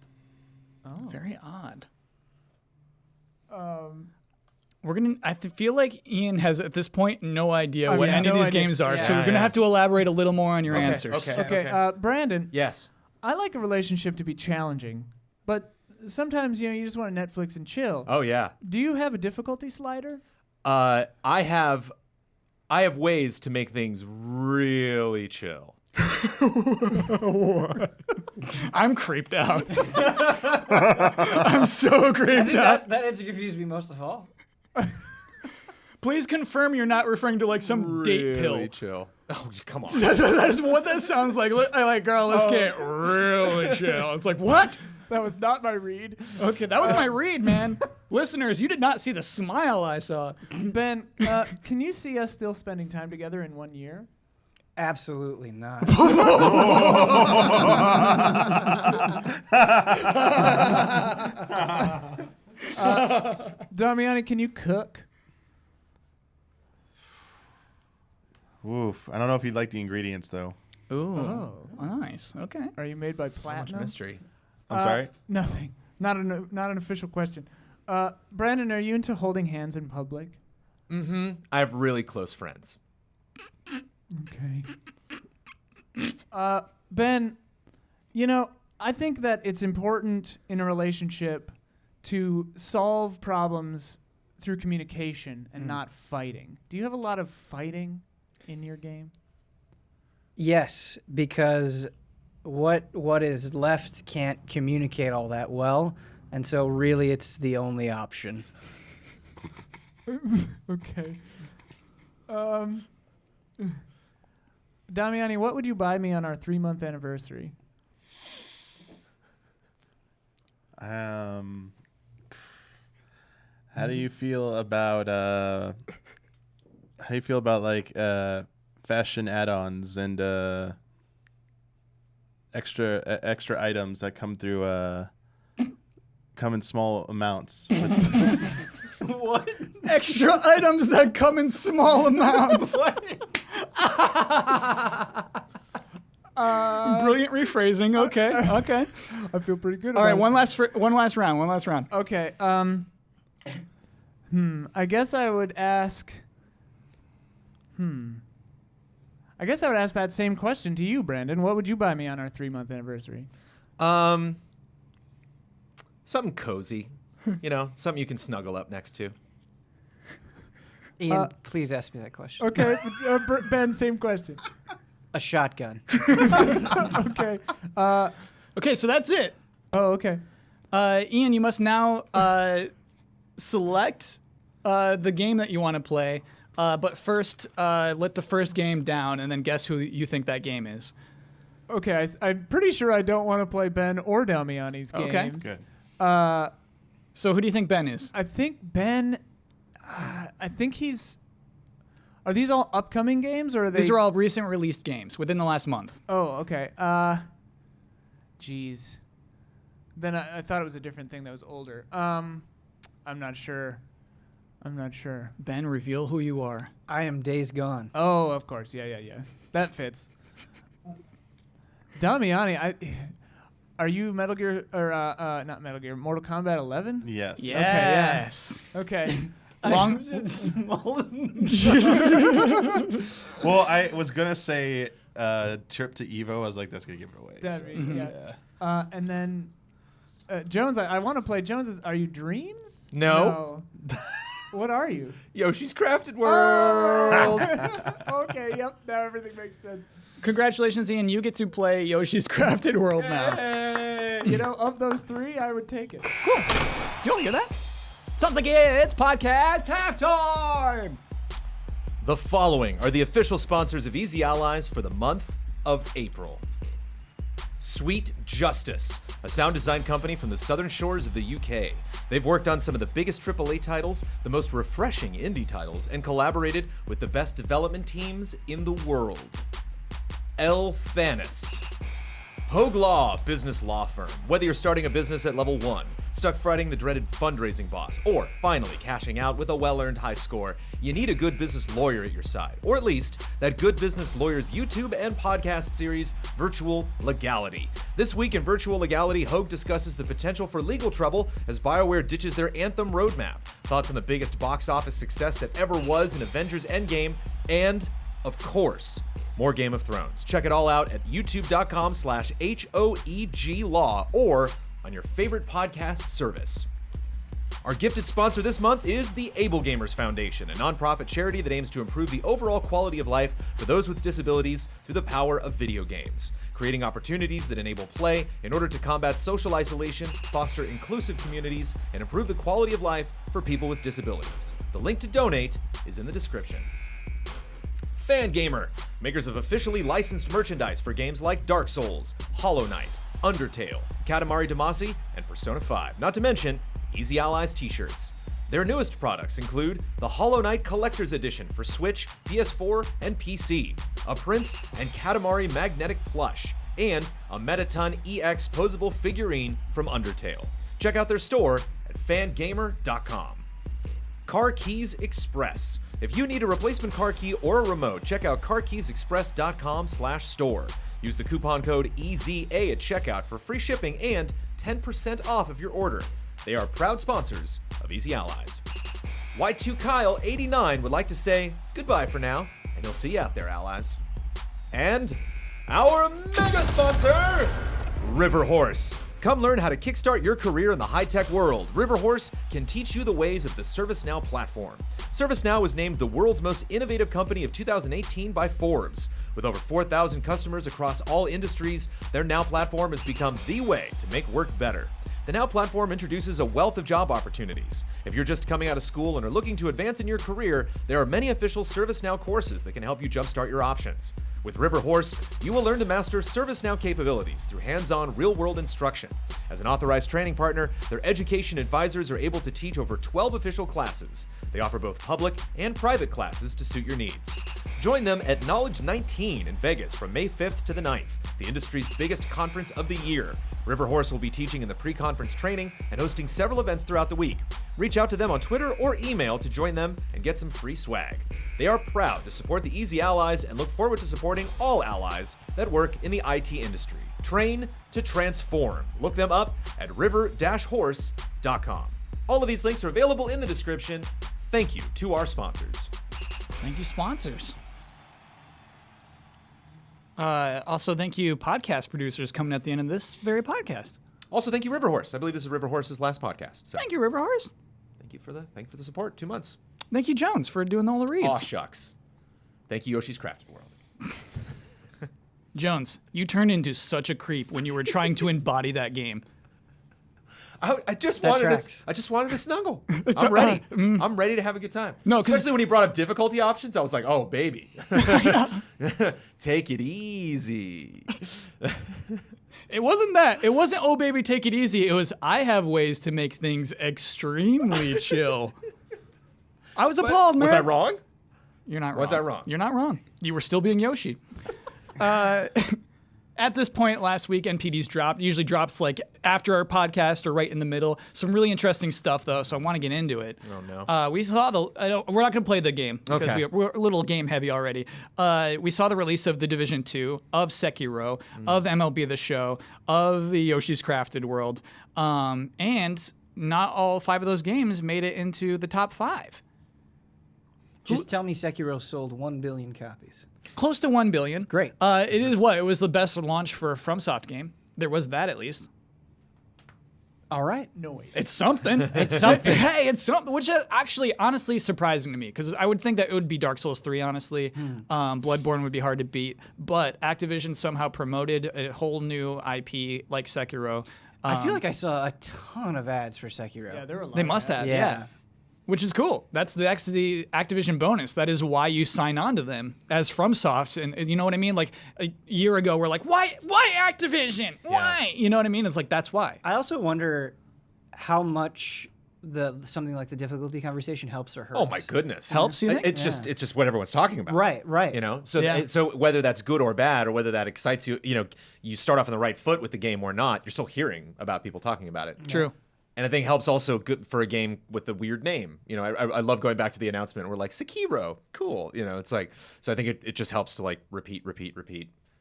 Oh. Very odd. I feel like Ian has at this point no idea what any of no these idea. games are, so Yeah, you're gonna yeah. have to elaborate a little more on your answers. okay. Okay, Brandon, Yes. I like a relationship to be challenging, but sometimes you just want to Netflix and chill. Oh yeah. Do you have a difficulty slider? I have ways to make things really chill. I'm creeped out. I'm so creeped out. That answer confused me most of all. Please confirm you're not referring to like some date pill. Really chill. Oh, come on. That is what that sounds like. I like, girl, let's get really chill. It's like, what? That was not my read. Okay, that was my read, man. Listeners, you did not see the smile I saw. Ben, can you see us still spending time together in 1 year? Absolutely not. Damiani, can you cook? Oof. I don't know if you'd like the ingredients though. Ooh. Oh. Nice. Okay. Are you made by So much platinum? mystery. I'm sorry. Nothing. Not an official question. Brandon, are you into holding hands in public? Mm-hmm. I have really close friends. Okay. Ben, I think that it's important in a relationship to solve problems through communication and not fighting. Do you have a lot of fighting in your game? Yes, because what is left can't communicate all that well, and so really it's the only option. Okay. Damiani, what would you buy me on our 3-month anniversary? How do you feel about like fashion add-ons and extra items that come through come in small amounts? What? Extra items that come in small amounts. Brilliant rephrasing. Okay. Okay. I feel pretty good All about right. it. One last round. Okay. I guess I would ask. I guess I would ask that same question to you, Brandon. What would you buy me on our 3-month anniversary? Something cozy. Something you can snuggle up next to. Ian, please ask me that question. Okay, Ben, same question. A shotgun. Okay. Okay. So that's it. Oh, okay. Ian, you must now select the game that you want to play. But first, let the first game down, and then guess who you think that game is. Okay, I'm pretty sure I don't want to play Ben or Damiani's games. Okay. Good. So who do you think Ben is? I think Ben. I think he's. Are these all upcoming games, or are they? These are all recent released games within the last month. Oh, okay. Geez. Then I thought it was a different thing that was older. I'm not sure. Ben, reveal who you are. I am Days Gone. Oh, of course. Yeah. That fits. Damiani, are you Metal Gear or not Metal Gear? Mortal Kombat 11? Yes. Yes. Okay. Long. Well, I was gonna say Trip to Evo. I was like, that's gonna give it away. That'd so, be- yeah. And then Jones, I want to play Jones's. Are you Dreams? No. What are you? Yoshi's Crafted World. Okay. Yep. Now everything makes sense. Congratulations, Ian. You get to play Yoshi's Crafted World now. Of those three, I would take it. Cool. Do you all hear that? Sounds like it's podcast halftime. The following are the official sponsors of Easy Allies for the month of April. Sweet Justice, a sound design company from the southern shores of the UK. They've worked on some of the biggest AAA titles, the most refreshing indie titles, and collaborated with the best development teams in the world. El Thanis. Hogue Law Business Law Firm. Whether you're starting a business at level 1, stuck fighting the dreaded fundraising boss, or finally cashing out with a well-earned high score, you need a good business lawyer at your side. Or at least, that Good Business Lawyer's YouTube and podcast series, Virtual Legality. This week in Virtual Legality, Hogue discusses the potential for legal trouble as BioWare ditches their Anthem roadmap, thoughts on the biggest box office success that ever was in Avengers Endgame, and, of course, more Game of Thrones. Check it all out at youtube.com/HOEG Law or on your favorite podcast service. Our gifted sponsor this month is the Able Gamers Foundation, a nonprofit charity that aims to improve the overall quality of life for those with disabilities through the power of video games, creating opportunities that enable play in order to combat social isolation, foster inclusive communities, and improve the quality of life for people with disabilities. The link to donate is in the description. Fangamer, makers of officially licensed merchandise for games like Dark Souls, Hollow Knight, Undertale, Katamari Damacy, and Persona 5, not to mention Easy Allies t-shirts. Their newest products include the Hollow Knight Collector's Edition for Switch, PS4, and PC, a Prince and Katamari Magnetic Plush, and a Metaton EX posable figurine from Undertale. Check out their store at fangamer.com. Car Keys Express. If you need a replacement car key or a remote, check out carkeysexpress.com/store. Use the coupon code EZA at checkout for free shipping and 10% off of your order. They are proud sponsors of Easy Allies. Y2 Kyle 89 would like to say goodbye for now, and he'll see you out there, allies. And our mega sponsor, River Horse. Come learn how to kickstart your career in the high-tech world. River Horse can teach you the ways of the ServiceNow platform. ServiceNow was named the world's most innovative company of 2018 by Forbes. With over 4,000 customers across all industries, their Now platform has become the way to make work better. The Now platform introduces a wealth of job opportunities. If you're just coming out of school and are looking to advance in your career, there are many official ServiceNow courses that can help you jumpstart your options. With River Horse, you will learn to master ServiceNow capabilities through hands-on, real-world instruction. As an authorized training partner, their education advisors are able to teach over 12 official classes. They offer both public and private classes to suit your needs. Join them at Knowledge 19 in Vegas from May 5th to the 9th, the industry's biggest conference of the year. River Horse will be teaching in the pre-conference training and hosting several events throughout the week. Reach out to them on Twitter or email to join them and get some free swag. They are proud to support the Easy Allies and look forward to supporting all allies that work in the IT industry. Train to transform. Look them up at river-horse.com. All of these links are available in the description. Thank you to our sponsors. Thank you, sponsors. Also, thank you, podcast producers, coming at the end of this very podcast. Also, thank you, River Horse. I believe this is River Horse's last podcast. So Thank you, River Horse. thank you for the support. 2 months. Thank you, Jones, for doing all the reads. Aw, shucks. Thank you, Yoshi's Crafted World. Jones, you turned into such a creep when you were trying to embody that game. I just That wanted tracks. I just wanted to snuggle. I'm ready. I'm ready to have a good time. No, 'cause- especially when he brought up difficulty options, I was like, "Oh, baby, take it easy." It wasn't that. It wasn't, oh, baby, take it easy. It was, I have ways to make things extremely chill. I was appalled, man. Was I wrong? You're not wrong. Was I wrong? You're not wrong. You were still being Yoshi. At this point last week, NPDs dropped. Usually drops like after our podcast or right in the middle. Some really interesting stuff though, so I want to get into it. Oh no. We saw the. We're not going to play the game because Okay. we're a little game heavy already. We saw the release of the Division 2, of Sekiro, of MLB The Show, of the Yoshi's Crafted World, and not all 5 of those games made it into the top 5. Just tell me Sekiro sold 1 billion copies. Close to 1 billion. Great. It is what? It was the best launch for a FromSoft game. There was that at least. All right. No way. It's something. It's something. Hey, it's something. Which is actually, honestly, surprising to me because I would think that it would be Dark Souls 3. Honestly, Bloodborne would be hard to beat, but Activision somehow promoted a whole new IP like Sekiro. I feel like I saw a ton of ads for Sekiro. Yeah, there were a lot. They of must ads. have. Yeah. Which is cool. That's the Activision bonus. That is why you sign on to them as FromSoft. And you know what I mean? Like a year ago, we're like, why Activision? Why? You know what I mean? It's like, that's why. I also wonder how much something like the difficulty conversation helps or hurts. Oh my goodness. Helps, you think? It's just what everyone's talking about. Right. You know, so Yeah. so whether that's good or bad, or whether that excites you, you know, you start off on the right foot with the game or not, you're still hearing about people talking about it. True. And I think helps also good for a game with a weird name. You know, I love going back to the announcement. We're like, Sekiro, cool. You know, it's like, so I think it just helps to like repeat,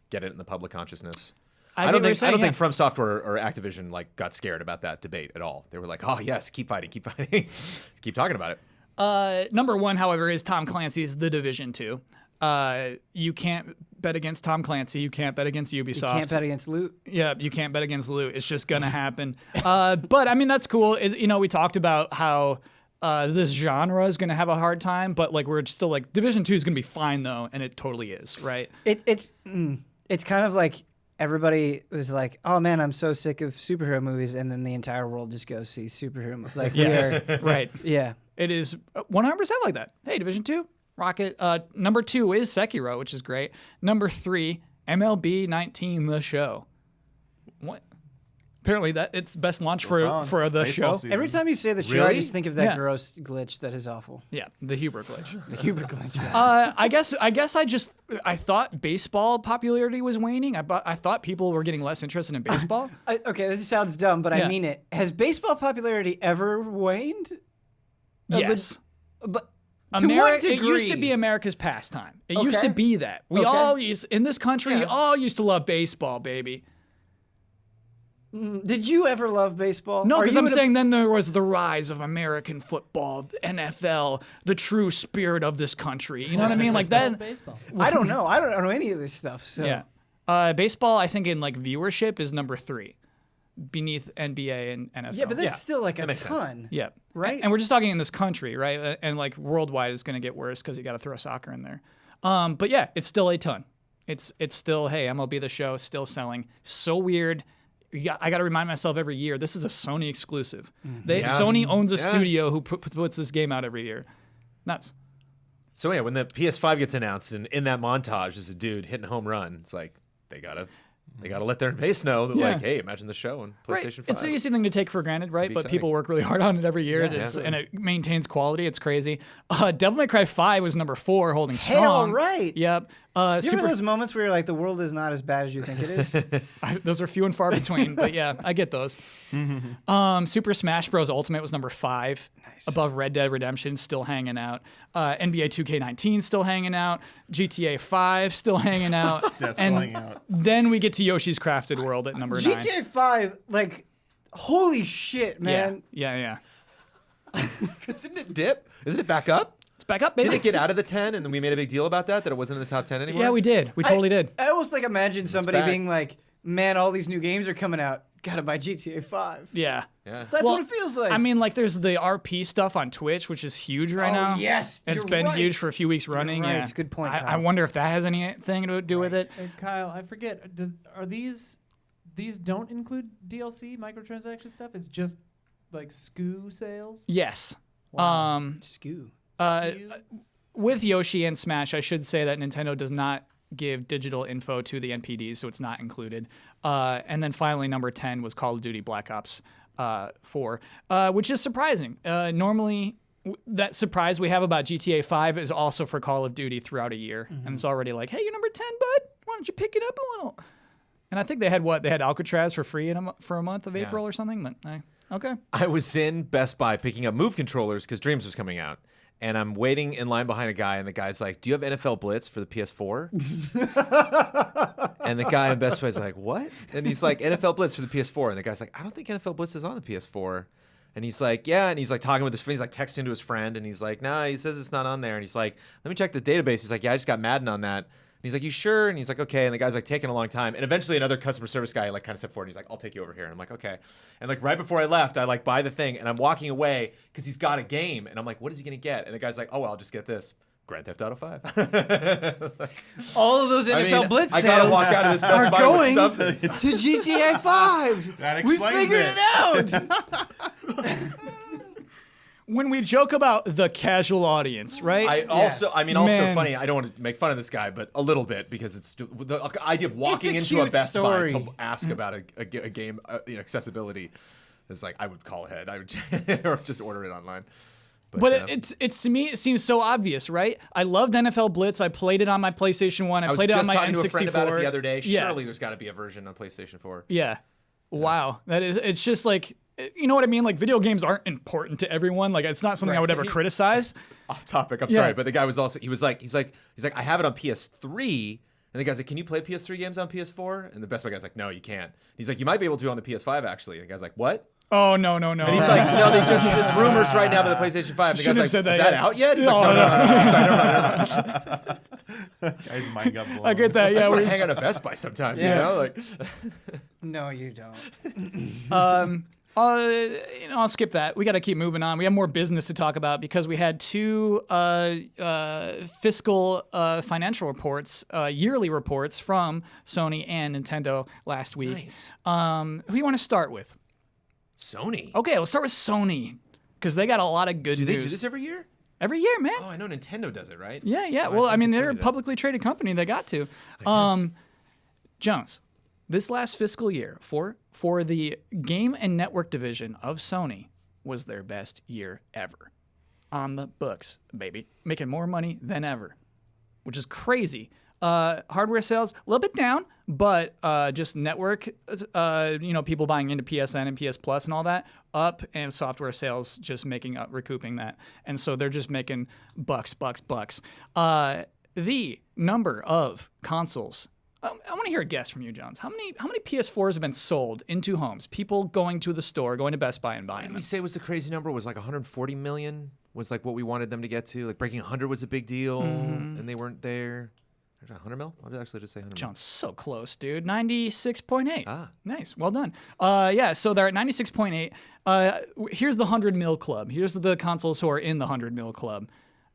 get it in the public consciousness. I don't think From Software or Activision like got scared about that debate at all. They were like, oh yes, keep fighting, keep talking about it. Number 1, however, is Tom Clancy's The Division 2. You can't bet against Tom Clancy. You can't bet against Ubisoft. You can't bet against loot. Yeah, you can't bet against loot. It's just gonna happen. But I mean, that's cool. You know, we talked about how this genre is gonna have a hard time, but like we're still like Division 2 is gonna be fine though, and it totally is, right? It's kind of like everybody was like, oh man, I'm so sick of superhero movies, and then the entire world just goes see superhero movies. Like Right. yeah. It is 100% like that. Hey, Division 2, rocket. Number 2 is Sekiro, which is great. Number 3, MLB 19, The Show. What? Apparently, that it's best launch Still selling. for the Baseball show. season. Every time you say the show, I Really? just think of that Yeah. gross glitch that is awful. Yeah, the Huber glitch. The Huber glitch. Yeah. I guess I thought baseball popularity was waning. I thought people were getting less interested in baseball. Okay, this sounds dumb, but Yeah. I mean it. Has baseball popularity ever waned? Yes. But to what degree? It used to be America's pastime. It used to Okay. be that. We Okay. all used in this country Yeah. all used to love baseball, baby. Did you ever love baseball? No, Are because you I'm in a- saying then there was the rise of American football, the NFL, the true spirit of this country. You know what I mean? Like that. Baseball. I don't know. I don't know any of this stuff. So. Yeah. Baseball, I think in like viewership is number 3, beneath NBA and NFL. Yeah, but that's still like a makes sense. ton. Yeah. Right? And we're just talking in this country, right? And like worldwide is going to get worse because you got to throw soccer in there. But yeah, it's still a ton. It's still, hey, MLB The Show, still selling. So weird. I got to remind myself every year, this is a Sony exclusive. Sony owns a studio who puts this game out every year. Nuts. So yeah, when the PS5 gets announced, and in that montage is a dude hitting a home run, it's like they gotta let their base know that Yeah. like, hey, imagine the show on PlayStation 5. It's an easy thing to take for granted, right? be But exciting. people work really hard on it every year, and it maintains quality. It's crazy. Devil May Cry 5 was number 4, holding Hell strong. right. Yep. Do you remember those moments where you're like, the world is not as bad as you think it is? Those are few and far between, but yeah, I get those. Super Smash Bros. Ultimate was number 5, above Red Dead Redemption, still hanging out. NBA 2K19 still hanging out. GTA 5 still hanging out. Yeah, still and hanging out. then we get to Yoshi's Crafted World at number 9. GTA 5, like, holy shit, Yeah, man. yeah. Isn't it dip? Isn't it back up? It's back up, baby. Did it get out of the 10 and then we made a big deal about that it wasn't in the top 10 anymore? Yeah, we did. We totally did. I almost like imagine somebody back. being like, man, all these new games are coming out. Gotta buy GTA 5. Yeah. Yeah. That's Well, what it feels like. I mean, like, there's the RP stuff on Twitch, which is huge right Oh, now. yes, It's you're been right. huge for a few weeks running. right, Yeah, it's a good point, I Kyle. wonder if that has anything to do with it. And Kyle, I forget. Are these don't include DLC microtransaction stuff? It's just like SKU sales. Yes. Wow. Scoo. SKU? With Yoshi and Smash, I should say that Nintendo does not give digital info to the NPDs, so it's not included. And then finally, number 10 was Call of Duty Black Ops 4, which is surprising. Normally, that surprise we have about GTA 5 is also for Call of Duty throughout a year. And it's already like, hey, you're number 10, bud. Why don't you pick it up a little? And I think they had They had Alcatraz for free for a month of April or something. But okay. I was in Best Buy picking up Move controllers because Dreams was coming out. And I'm waiting in line behind a guy, and the guy's like, do you have NFL Blitz for the PS4? And the guy in Best Buy's like, what? And he's like, NFL Blitz for the PS4. And the guy's like, I don't think NFL Blitz is on the PS4. And he's like, yeah. And he's like talking with his friend. He's like texting to his friend. And he's like, nah, he says it's not on there. And he's like, let me check the database. He's like, yeah, I just got Madden on that. And he's like, you sure? And he's like, okay. And the guy's like taking a long time. And eventually another customer service guy like kind of stepped forward. And he's like, I'll take you over here. And I'm like, okay. And like right before I left, I like buy the thing. And I'm walking away because he's got a game. And I'm like, what is he going to get? And the guy's like, oh, well, I'll just get this. Grand Theft Auto 5. All of those NFL Blitz I sales gotta walk out of this Best are Buy going with something. to GTA 5. That We explains figured it out. When we joke about the casual audience, right? Also Man. funny. I don't want to make fun of this guy, but a little bit because it's the idea of walking It's a into a cute Best Buy story. to ask about a game accessibility is like I would call ahead. I would or just order it online. But it's to me, it seems so obvious, right? I loved NFL Blitz. I played it on my PlayStation 1. I was played it on just my talking N64. to a friend about it the other day. Yeah. Surely there's got to be a version on PlayStation 4. Yeah. Wow. It's just like, you know what I mean? Like, video games aren't important to everyone. Like, it's not something I would ever criticize. Off topic. I'm Yeah. sorry, but the guy was also he's like I have it on PS3. And the guy's like, can you play PS3 games on PS4? And the Best Buy guy's like, no, you can't. He's like, you might be able to on the PS5 actually. And the guy's like, what? Oh, no. And he's like, no, it's rumors right now about the PlayStation 5. And the Shouldn't guy's have like, said that is that yet. out yet? He's No, like, no. Sorry, never mind. Guy's mind got blown. I get that. I Yeah. just want we're to hang out at Best Buy sometimes, you Yeah. know? Like, No, you don't. I'll skip that. We got to keep moving on. We have more business to talk about because we had two fiscal financial reports, yearly reports from Sony and Nintendo last week. Nice. Who do you want to start with? Sony. Okay, let's start with Sony because they got a lot of good Do news. they do this every year? Every year, man. Oh, I know Nintendo does it, right? Yeah. Oh, Well, I didn't mean, think they're a Sony did. publicly traded company. They got to. Jones, this last fiscal year for the game and network division of Sony was their best year ever. On the books, baby. Making more money than ever, which is crazy. Hardware sales, a little bit down, but just network, people buying into PSN and PS Plus and all that, up, and software sales just making up, recouping that. And so they're just making bucks. The number of consoles, I want to hear a guess from you, Jones. How many PS4s have been sold into homes? People going to the store, going to Best Buy and buying Did them. we say was the crazy number? Was like 140 million? Was like what we wanted them to get to? Like breaking 100 was a big deal, and they weren't there. 100 mil? I'll actually just say 100 mil. John's so close, dude. 96.8. Ah. Nice. Well done. So they're at 96.8. Here's the 100 mil club. Here's the consoles who are in the 100 mil club.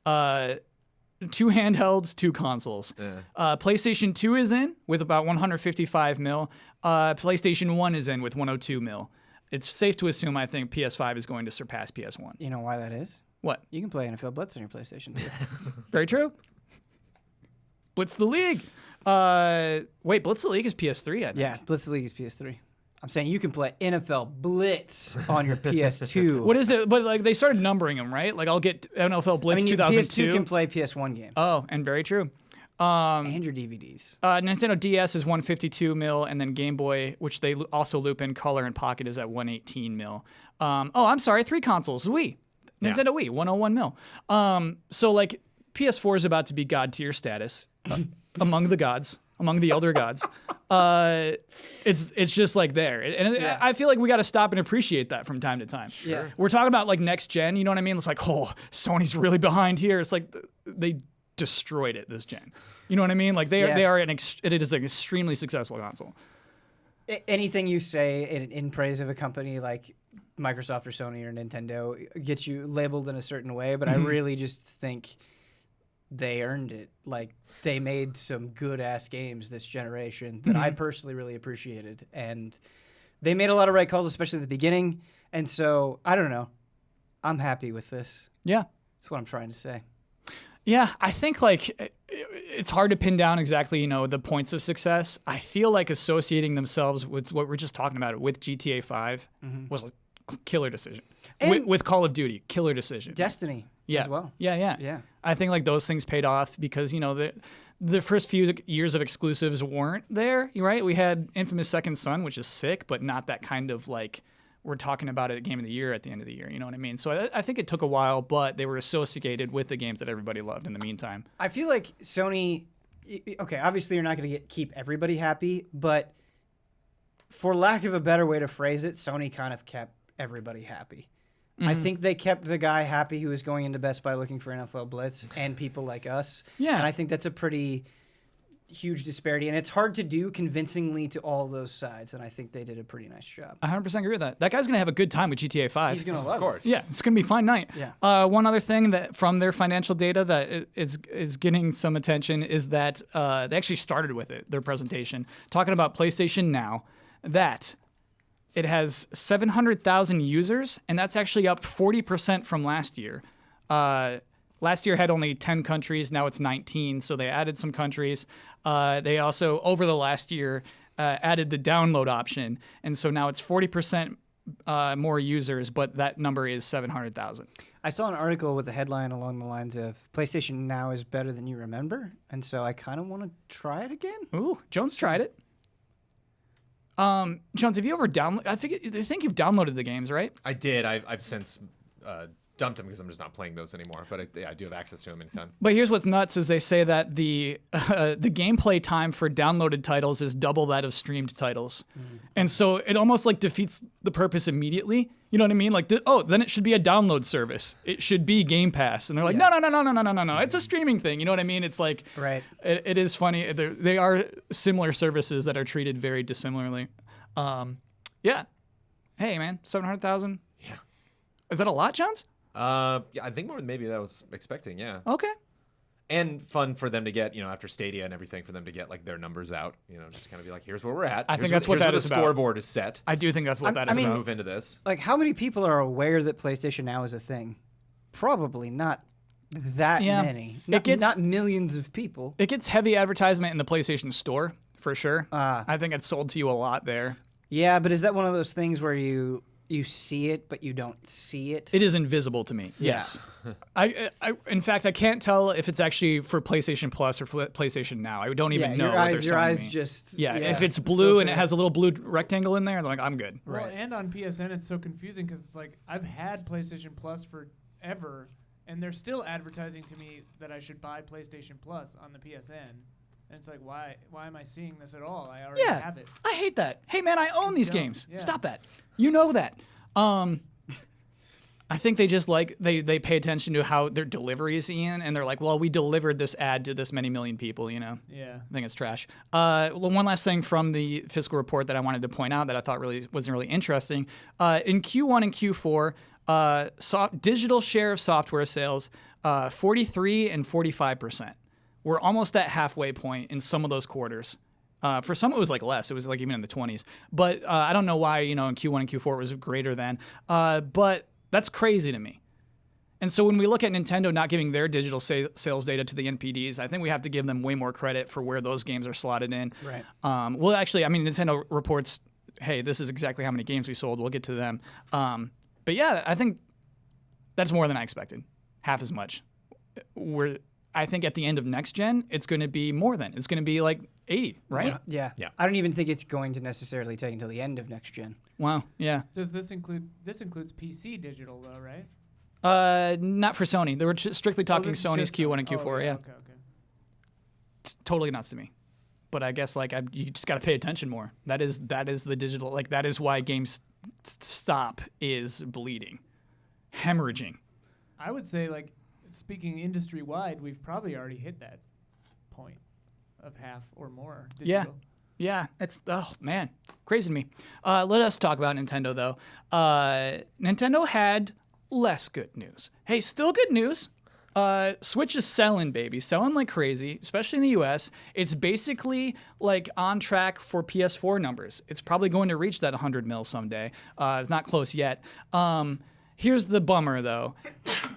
2 handhelds, 2 consoles. Yeah. PlayStation 2 is in with about 155 mil. PlayStation 1 is in with 102 mil. It's safe to assume, I think, PS5 is going to surpass PS1. You know why that is? What? You can play NFL Blitz on your PlayStation 2. Very true. Blitz the League. Wait, Blitz the League is PS3, I think. Yeah, Blitz the League is PS3. I'm saying you can play NFL Blitz on your PS2. What is it? But like they started numbering them, right? Like I'll get NFL Blitz 2002. PS2 can play PS1 games. Oh, and very true. And your DVDs. Nintendo DS is 152 mil, and then Game Boy, which they also loop in Color and Pocket, is at 118 mil. I'm sorry, 3 consoles. Wii. Nintendo Wii, 101 mil. So like PS4 is about to be god tier status among the gods, among the elder gods. It's just like there, and I feel like we got to stop and appreciate that from time to time. Sure. We're talking about like next gen, you know what I mean? It's like, oh, Sony's really behind here. It's like they destroyed it this gen. You know what I mean? Like it is an extremely successful console. Anything you say in praise of a company like Microsoft or Sony or Nintendo gets you labeled in a certain way, but I really just think they earned it. Like they made some good ass games this generation that I personally really appreciated, and they made a lot of right calls, especially at the beginning. And so I don't know, I'm happy with this. Yeah, that's what I'm trying to say. Yeah, I think like it's hard to pin down exactly, the points of success. I feel like associating themselves with what we're just talking about with GTA 5 was a killer decision. With Call of Duty, killer decision. Destiny as well. Yeah. I think like those things paid off because, the first few years of exclusives weren't there, right? We had Infamous Second Son, which is sick, but not that kind of like we're talking about it at Game of the Year at the end of the year. You know what I mean? So I think it took a while, but they were associated with the games that everybody loved in the meantime. I feel like Sony, okay, obviously you're not going to keep everybody happy, but for lack of a better way to phrase it, Sony kind of kept everybody happy. I think they kept the guy happy who was going into Best Buy looking for NFL Blitz and people like us. Yeah. And I think that's a pretty huge disparity, and it's hard to do convincingly to all those sides, and I think they did a pretty nice job. I 100% agree with that. That guy's going to have a good time with GTA 5. He's going to love Of course. it. Yeah, it's going to be a fine night. Yeah. One other thing that from their financial data that is getting some attention is that they actually started with it, their presentation, talking about PlayStation Now, that it has 700,000 users, and that's actually up 40% from last year. Last year had only 10 countries, now it's 19, so they added some countries. They also, over the last year, added the download option, and so now it's 40% more users, but that number is 700,000. I saw an article with a headline along the lines of PlayStation Now is better than you remember, and so I kind of want to try it again. Ooh, Jones tried it. Jones, have you ever downloaded? I think you've downloaded the games, right? I did. I've since dumped them because I'm just not playing those anymore. But I do have access to them anytime. But here's what's nuts: is they say that the gameplay time for downloaded titles is double that of streamed titles, and so it almost like defeats the purpose immediately. You know what I mean? Like, then it should be a download service. It should be Game Pass, and they're like, no. It's a streaming thing. You know what I mean? It's like, right. It is funny. They are similar services that are treated very dissimilarly. Yeah. Hey, man, 700,000. Yeah. Is that a lot, Jones? Yeah, I think more than maybe that I was expecting. Yeah. Okay. And fun for them to get, after Stadia and everything, for them to get like their numbers out, just to kind of be like, here's where we're at. I think that's what that is the about. Scoreboard is set. I do think that's what that is I mean, about. Move into this. Like, how many people are aware that PlayStation Now is a thing? Probably not that many. Not millions of people. It gets heavy advertisement in the PlayStation Store for sure. I think it's sold to you a lot there. Yeah, but is that one of those things where you see it but you don't see it? It is invisible to me. Yes. In fact, I can't tell if it's actually for PlayStation Plus or for PlayStation Now. I don't even know. Your eyes just if it's blue and it has a little blue rectangle in there, I'm like, I'm good. Well, and on PSN, it's so confusing because it's like I've had PlayStation Plus forever, and they're still advertising to me that I should buy PlayStation Plus on the PSN. And it's like, why am I seeing this at all? I already have it. I hate that. Hey, man, I own these games. Yeah. Stop that. You know that. I think they just they pay attention to how their delivery is, Ian, and they're like, well, we delivered this ad to this many million people, Yeah. I think it's trash. One last thing from the fiscal report that I wanted to point out that I thought wasn't really interesting. In Q1 and Q4, digital share of software sales, 43 and 45%. We're almost at halfway point in some of those quarters. For some, it was like less. It was like even in the 20s. But I don't know why, in Q1 and Q4 it was greater than. But that's crazy to me. And so when we look at Nintendo not giving their digital sales data to the NPDs, I think we have to give them way more credit for where those games are slotted in. Right. Well, actually, Nintendo reports, hey, this is exactly how many games we sold. We'll get to them. But yeah, I think that's more than I expected. Half as much. I think at the end of next gen, it's going to be more than. It's going to be like 80, right? Yeah. I don't even think it's going to necessarily take until the end of next gen. Wow. Yeah. Does this includes PC digital though, right? Not for Sony. They were strictly talking Sony's Q1 and Q4. Okay. Totally nuts to me. But I guess you just got to pay attention more. That is the digital. That is why GameStop is bleeding, hemorrhaging. I would say speaking industry wide, we've probably already hit that point of half or more digital. Yeah, it's crazy to me. Let us talk about Nintendo though. Nintendo had less good news. Hey, still good news. Switch is selling, baby, selling like crazy, especially in the US. It's basically on track for PS4 numbers. It's probably going to reach that 100 mil someday. It's not close yet. Here's the bummer, though,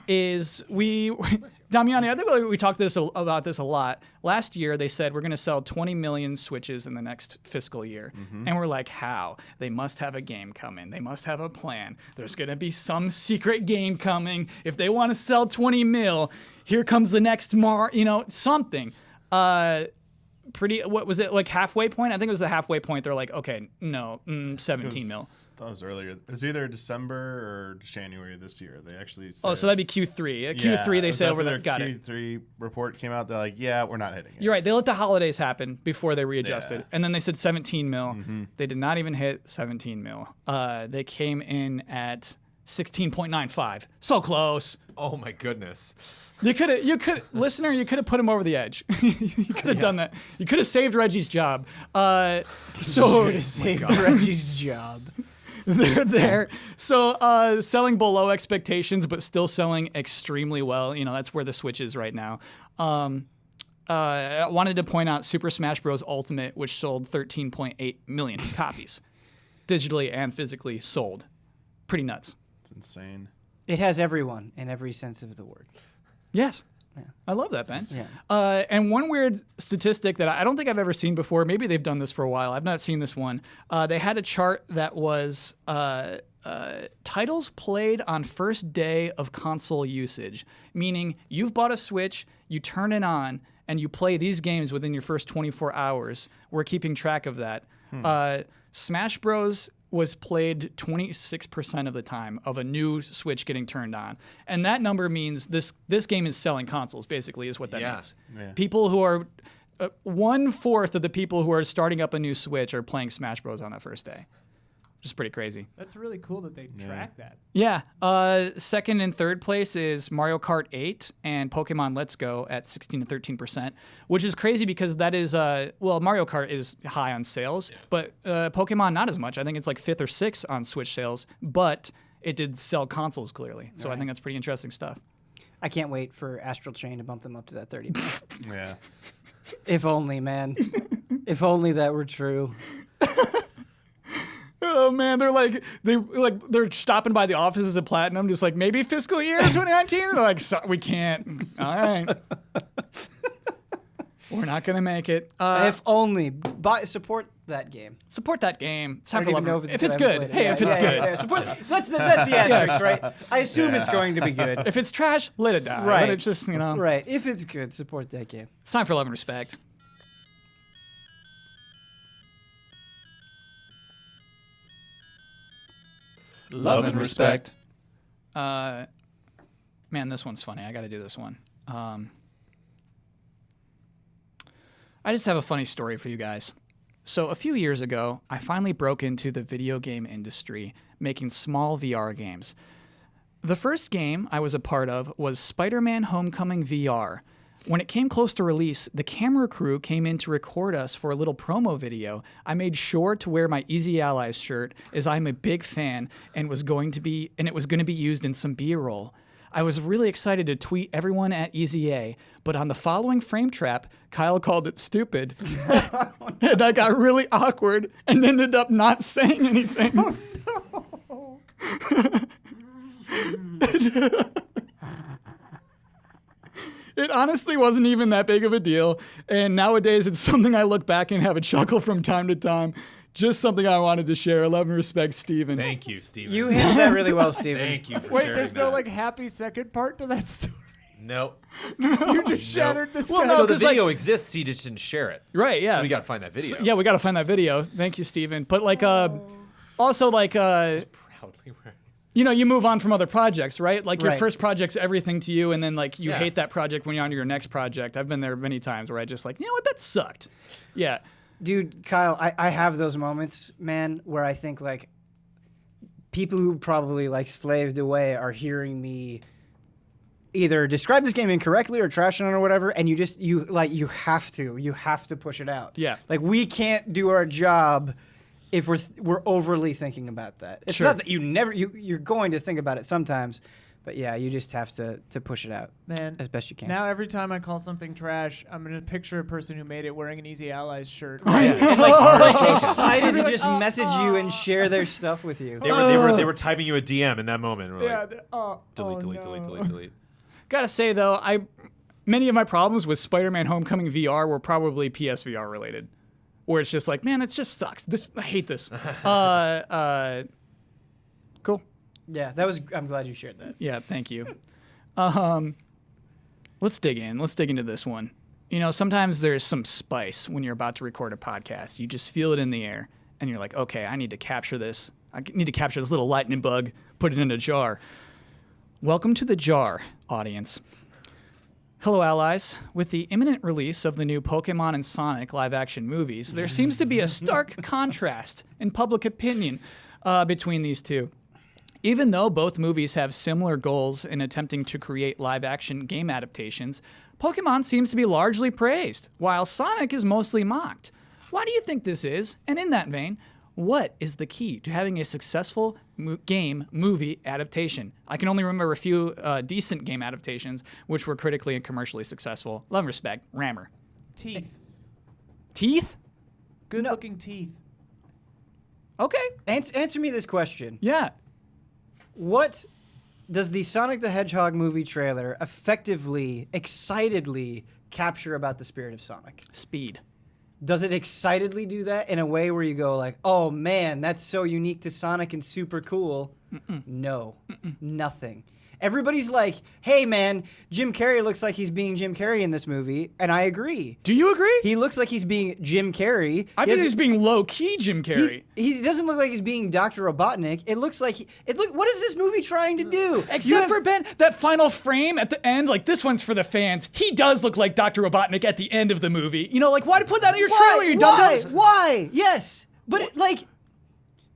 is Damiani, I think we talked about this a lot. Last year, they said we're going to sell 20 million Switches in the next fiscal year. Mm-hmm. And we're like, how? They must have a game coming. They must have a plan. There's going to be some secret game coming. If they want to sell 20 mil, here comes the next something. What was it, halfway point? I think it was the halfway point. They're like, okay, no, 17 mil. I thought it was earlier. It was either December or January this year. They actually said, so that'd be Q3. Q3, they said over there. Got it. Q3 report came out. They're like, yeah, we're not hitting it. You're right. They let the holidays happen before they readjusted. And then they said 17 mil. Mm-hmm. They did not even hit 17 mil. They came in at 16.95. So close. Oh my goodness. You could have put him over the edge. You could have done that. You could have saved Reggie's job. Saved Reggie's job. They're there. So selling below expectations, but still selling extremely well. That's where the Switch is right now. I wanted to point out Super Smash Bros. Ultimate, which sold 13.8 million copies, digitally and physically sold. Pretty nuts. It's insane. It has everyone in every sense of the word. Yes. Yeah. I love that, Ben. Yeah. And one weird statistic that I don't think I've ever seen before, maybe they've done this for a while, I've not seen this one. They had a chart that was titles played on first day of console usage, meaning you've bought a Switch, you turn it on, and you play these games within your first 24 hours. We're keeping track of that. Smash Bros. Was played 26% of the time of a new Switch getting turned on. And that number means this game is selling consoles, basically, is what that means. Yeah. People who are, 1/4 of the people who are starting up a new Switch are playing Smash Bros. On that first day. Which is pretty crazy. That's really cool that they track that. Yeah. Second and third place is Mario Kart 8 and Pokemon Let's Go at 16 and 13%, which is crazy because that is, Mario Kart is high on sales, but Pokemon not as much. I think it's like 5th or 6th on Switch sales, but it did sell consoles clearly. So I think that's pretty interesting stuff. I can't wait for Astral Chain to bump them up to that 30. Yeah. If only, man. If only that were true. Oh man, they're stopping by the offices of Platinum, just like maybe fiscal year 2019. They're like, we can't. All right. We're not gonna make it. If only support that game. Support that game. It's time I for don't even love. know if it's good. Hey, if it's good. Yeah. Support. That's the asterisk, right? I assume it's going to be good. If it's trash, let it die. Right. Let it just, Right. If it's good, support that game. It's time for love and respect. Love and respect. Man, this one's funny. I got to do this one. I just have a funny story for you guys. So a few years ago, I finally broke into the video game industry, making small VR games. The first game I was a part of was Spider-Man Homecoming VR. When it came close to release, the camera crew came in to record us for a little promo video. I made sure to wear my Easy Allies shirt, as I'm a big fan, and it was going to be used in some B-roll. I was really excited to tweet everyone at Easy A, but on the following frame trap, Kyle called it stupid, and I got really awkward and ended up not saying anything. Oh, no. It honestly wasn't even that big of a deal, and nowadays it's something I look back and have a chuckle from time to time. Just something I wanted to share. Love and respect, Steven. Thank you, Steven. You handled that really well, Steven. Thank you for Wait, sharing there's that. no like happy second part to that story. No. You just shattered this guy. So the 'cause, like- video exists, he just didn't share it. Right, yeah. So we got to find that video. Yeah, we got to find that video. Thank you, Steven. But also Proudly wearing. you move on from other projects, right? Like your Right. first project's everything to you, and then like you Yeah. hate that project when you're on to your next project. I've been there many times where I just like, you know what, that sucked. Yeah. Dude, Kyle, I have those moments, man, where I think like people who probably like slaved away are hearing me either describe this game incorrectly or trash on it or whatever, and you have to push it out. Yeah. Like we can't do our job if we're overly thinking about that. It's Sure. not that you're going to think about it sometimes, but yeah, you just have to push it out Man, as best you can. now every time I call something trash, I'm gonna picture a person who made it wearing an Easy Allies shirt. And, like excited to just message you and share their stuff with you. They were typing you a DM in that moment. We're Yeah. like, delete. Gotta say though, many of my problems with Spider-Man Homecoming VR were probably PSVR related, where it's just like, man, it just sucks. I hate this. Cool. Yeah, I'm glad you shared that. Yeah, thank you. Let's dig in. Let's dig into this one. Sometimes there's some spice when you're about to record a podcast. You just feel it in the air, and you're like, okay, I need to capture this. I need to capture this little lightning bug, put it in a jar. Welcome to the jar, audience. Hello, allies. With the imminent release of the new Pokemon and Sonic live-action movies, there seems to be a stark contrast in public opinion between these two. Even though both movies have similar goals in attempting to create live-action game adaptations, Pokemon seems to be largely praised, while Sonic is mostly mocked. Why do you think this is? And in that vein, what is the key to having a successful game-movie adaptation? I can only remember a few decent game adaptations, which were critically and commercially successful. Love and respect, Rammer. Teeth. Teeth? Good looking teeth. Okay. Answer me this question. Yeah. What does the Sonic the Hedgehog movie trailer effectively, excitedly capture about the spirit of Sonic? Speed. Does it excitedly do that in a way where you go like, oh man, that's so unique to Sonic and super cool? No, nothing. Everybody's like, hey man, Jim Carrey looks like he's being Jim Carrey in this movie, and I agree. Do you agree? He looks like he's being Jim Carrey. I think he's being low-key Jim Carrey. He doesn't look like he's being Dr. Robotnik. It looks like what is this movie trying to do? Except for Ben, that final frame at the end, like this one's for the fans. He does look like Dr. Robotnik at the end of the movie. Why to put that in your trailer, you dum-dums? Why? Yes, but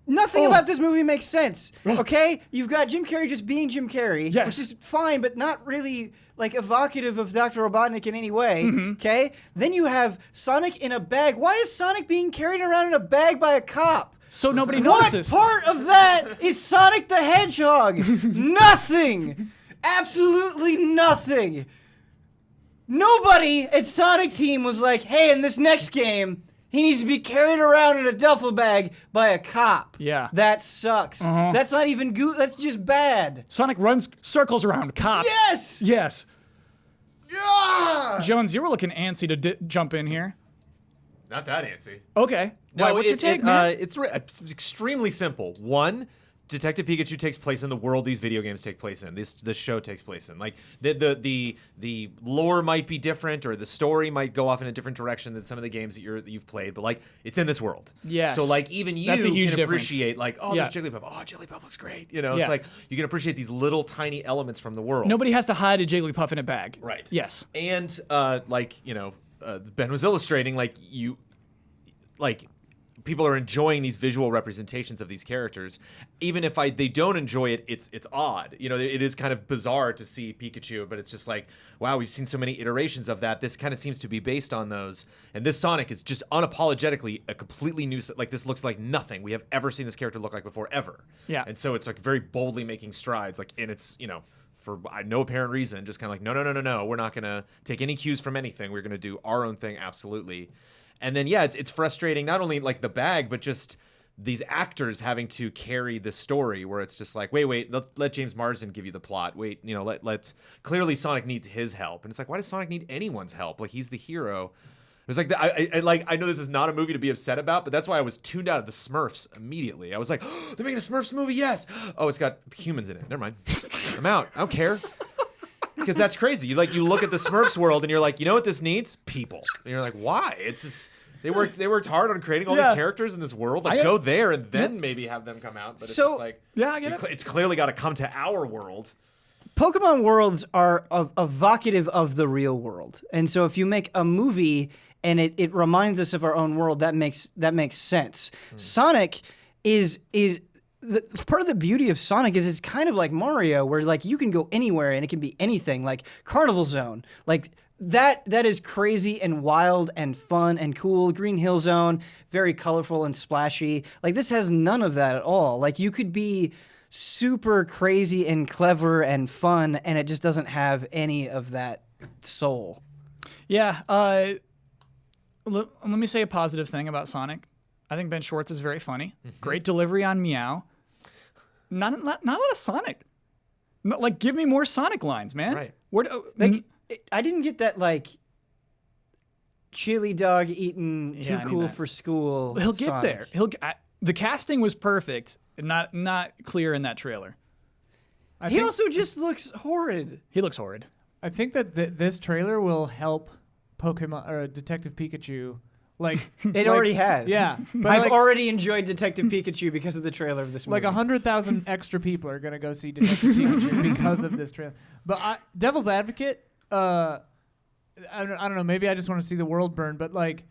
nothing about this movie makes sense. Okay, you've got Jim Carrey just being Jim Carrey, Yes. which is fine, but not really evocative of Dr. Robotnik in any way. Okay, then you have Sonic in a bag. Why is Sonic being carried around in a bag by a cop? So nobody What notices. part of that is Sonic the Hedgehog? Nothing. Absolutely nothing. Nobody at Sonic Team was like, hey, in this next game, he needs to be carried around in a duffel bag by a cop. Yeah. That sucks. That's not even good. That's just bad. Sonic runs circles around cops. Yes! Yes. Jones, you were looking antsy to jump in here. Not that antsy. Okay. Why, what's your take, man? It's extremely simple. One, Detective Pikachu takes place in the world these video games take place in. This show takes place in. Like the lore might be different, or the story might go off in a different direction than some of the games that you've played, but like it's in this world. Yes. So like even you That's a huge can difference. appreciate like, oh, Yeah. there's Jigglypuff. Oh, Jigglypuff looks great. You know, Yeah. it's like you can appreciate these little tiny elements from the world. Nobody has to hide a Jigglypuff in a bag. Right. Yes. And like Ben was illustrating, like people are enjoying these visual representations of these characters. Even if they don't enjoy it, it's odd. You know, it is kind of bizarre to see Pikachu, but it's just like, wow, we've seen so many iterations of that. This kind of seems to be based on those. And this Sonic is just unapologetically a completely new, like this looks like nothing we have ever seen this character look like before, ever. Yeah. And so it's like very boldly making strides, like, and it's, for no apparent reason, just kind of like, no, we're not going to take any cues from anything. We're going to do our own thing, absolutely. And then, yeah, it's frustrating, not only like the bag, but just these actors having to carry the story where it's just like, wait, let James Marsden give you the plot. Wait, let's clearly Sonic needs his help. And it's like, why does Sonic need anyone's help? Like, he's the hero. It was like, I know this is not a movie to be upset about, but that's why I was tuned out of the Smurfs immediately. I was like, oh, they're making a Smurfs movie, yes. Oh, it's got humans in it. Never mind. I'm out. I don't care. Because that's crazy. You look at the Smurfs world and you're like, you know what this needs? People. And you're like, why? It's just they worked hard on creating all these characters in this world. Like, go there and then maybe have them come out. But it's just like, yeah, I get it. It's clearly got to come to our world. Pokemon worlds are evocative of the real world, and so if you make a movie and it reminds us of our own world, that makes sense. Sonic is part of the beauty of Sonic is it's kind of like Mario, where like you can go anywhere and it can be anything, like Carnival Zone, like that is crazy and wild and fun and cool. Green Hill Zone, very colorful and splashy. Like this has none of that at all. Like you could be super crazy and clever and fun, and it just doesn't have any of that soul. Yeah. Let me say a positive thing about Sonic. I think Ben Schwartz is very funny. Great delivery on Meow. Not a lot of Sonic. Like, give me more Sonic lines, man. Right. I didn't get that like chili dog eating too cool for school. He'll get Sonic. there. The casting was perfect. Not clear in that trailer. He also just looks horrid. He looks horrid. I think that this trailer will help Pokemon or Detective Pikachu. Like It already has. Yeah, but I've already enjoyed Detective Pikachu because of the trailer of this movie. like 100,000 extra people are gonna go see Detective Pikachu because of this trailer. But Devil's Advocate, I don't know. Maybe I just want to see the world burn. But like,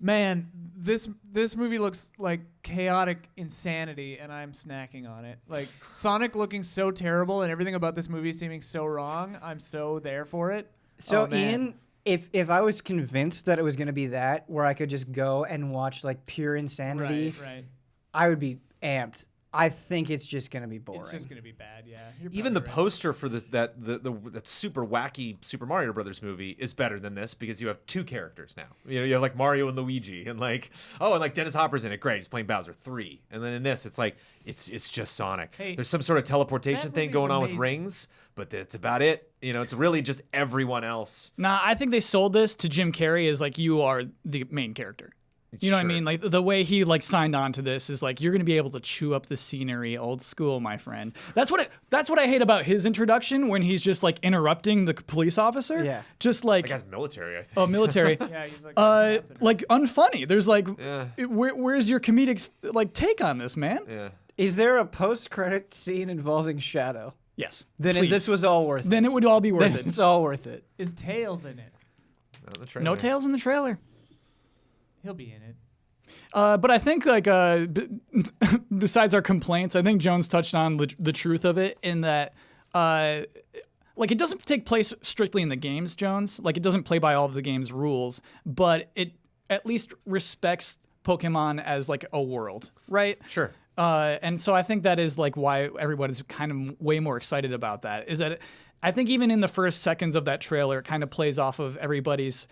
man, this movie looks like chaotic insanity, and I'm snacking on it. Like Sonic looking so terrible, and everything about this movie seeming so wrong. I'm so there for it. So Oh, man. Ian, if I was convinced that it was going to be that, where I could just go and watch like pure insanity, right. I would be amped. I think it's just going to be boring. It's just gonna be bad. Yeah. You're Even the probably right. poster for that super wacky Super Mario Brothers movie is better than this because you have two characters now. You have like Mario and Luigi, and like Dennis Hopper's in it. Great, he's playing Bowser 3. And then in this, it's like it's just Sonic. Hey, There's some sort of teleportation that thing movie's going on with amazing. rings, but that's about it. It's really just everyone else. Nah, I think they sold this to Jim Carrey as like you are the main character. You know what I Sure. mean? Like the way he like signed on to this is like you're gonna be able to chew up the scenery, old school, my friend. That's what I hate about his introduction when he's just like interrupting the police officer. Yeah. Just like That guy's military, I think. oh, military. Yeah, he's like. captain. Like unfunny. There's like, Yeah. where's your comedic like take on this, man? Yeah. Is there a post-credit scene involving Shadow? Yes. Then Please. this was all worth it. Then it would all be worth Then it. it's all worth it. Is Tails in it? The trailer. No tails in the trailer. He'll be in it. But I think like besides our complaints, I think Jones touched on the truth of it in that like it doesn't take place strictly in the games, Jones. Like it doesn't play by all of the game's rules, but it at least respects Pokemon as like a world, right? Sure. And so I think that is like why everyone is kind of way more excited about that. Is that I think even in the first seconds of that trailer, it kind of plays off of everybody's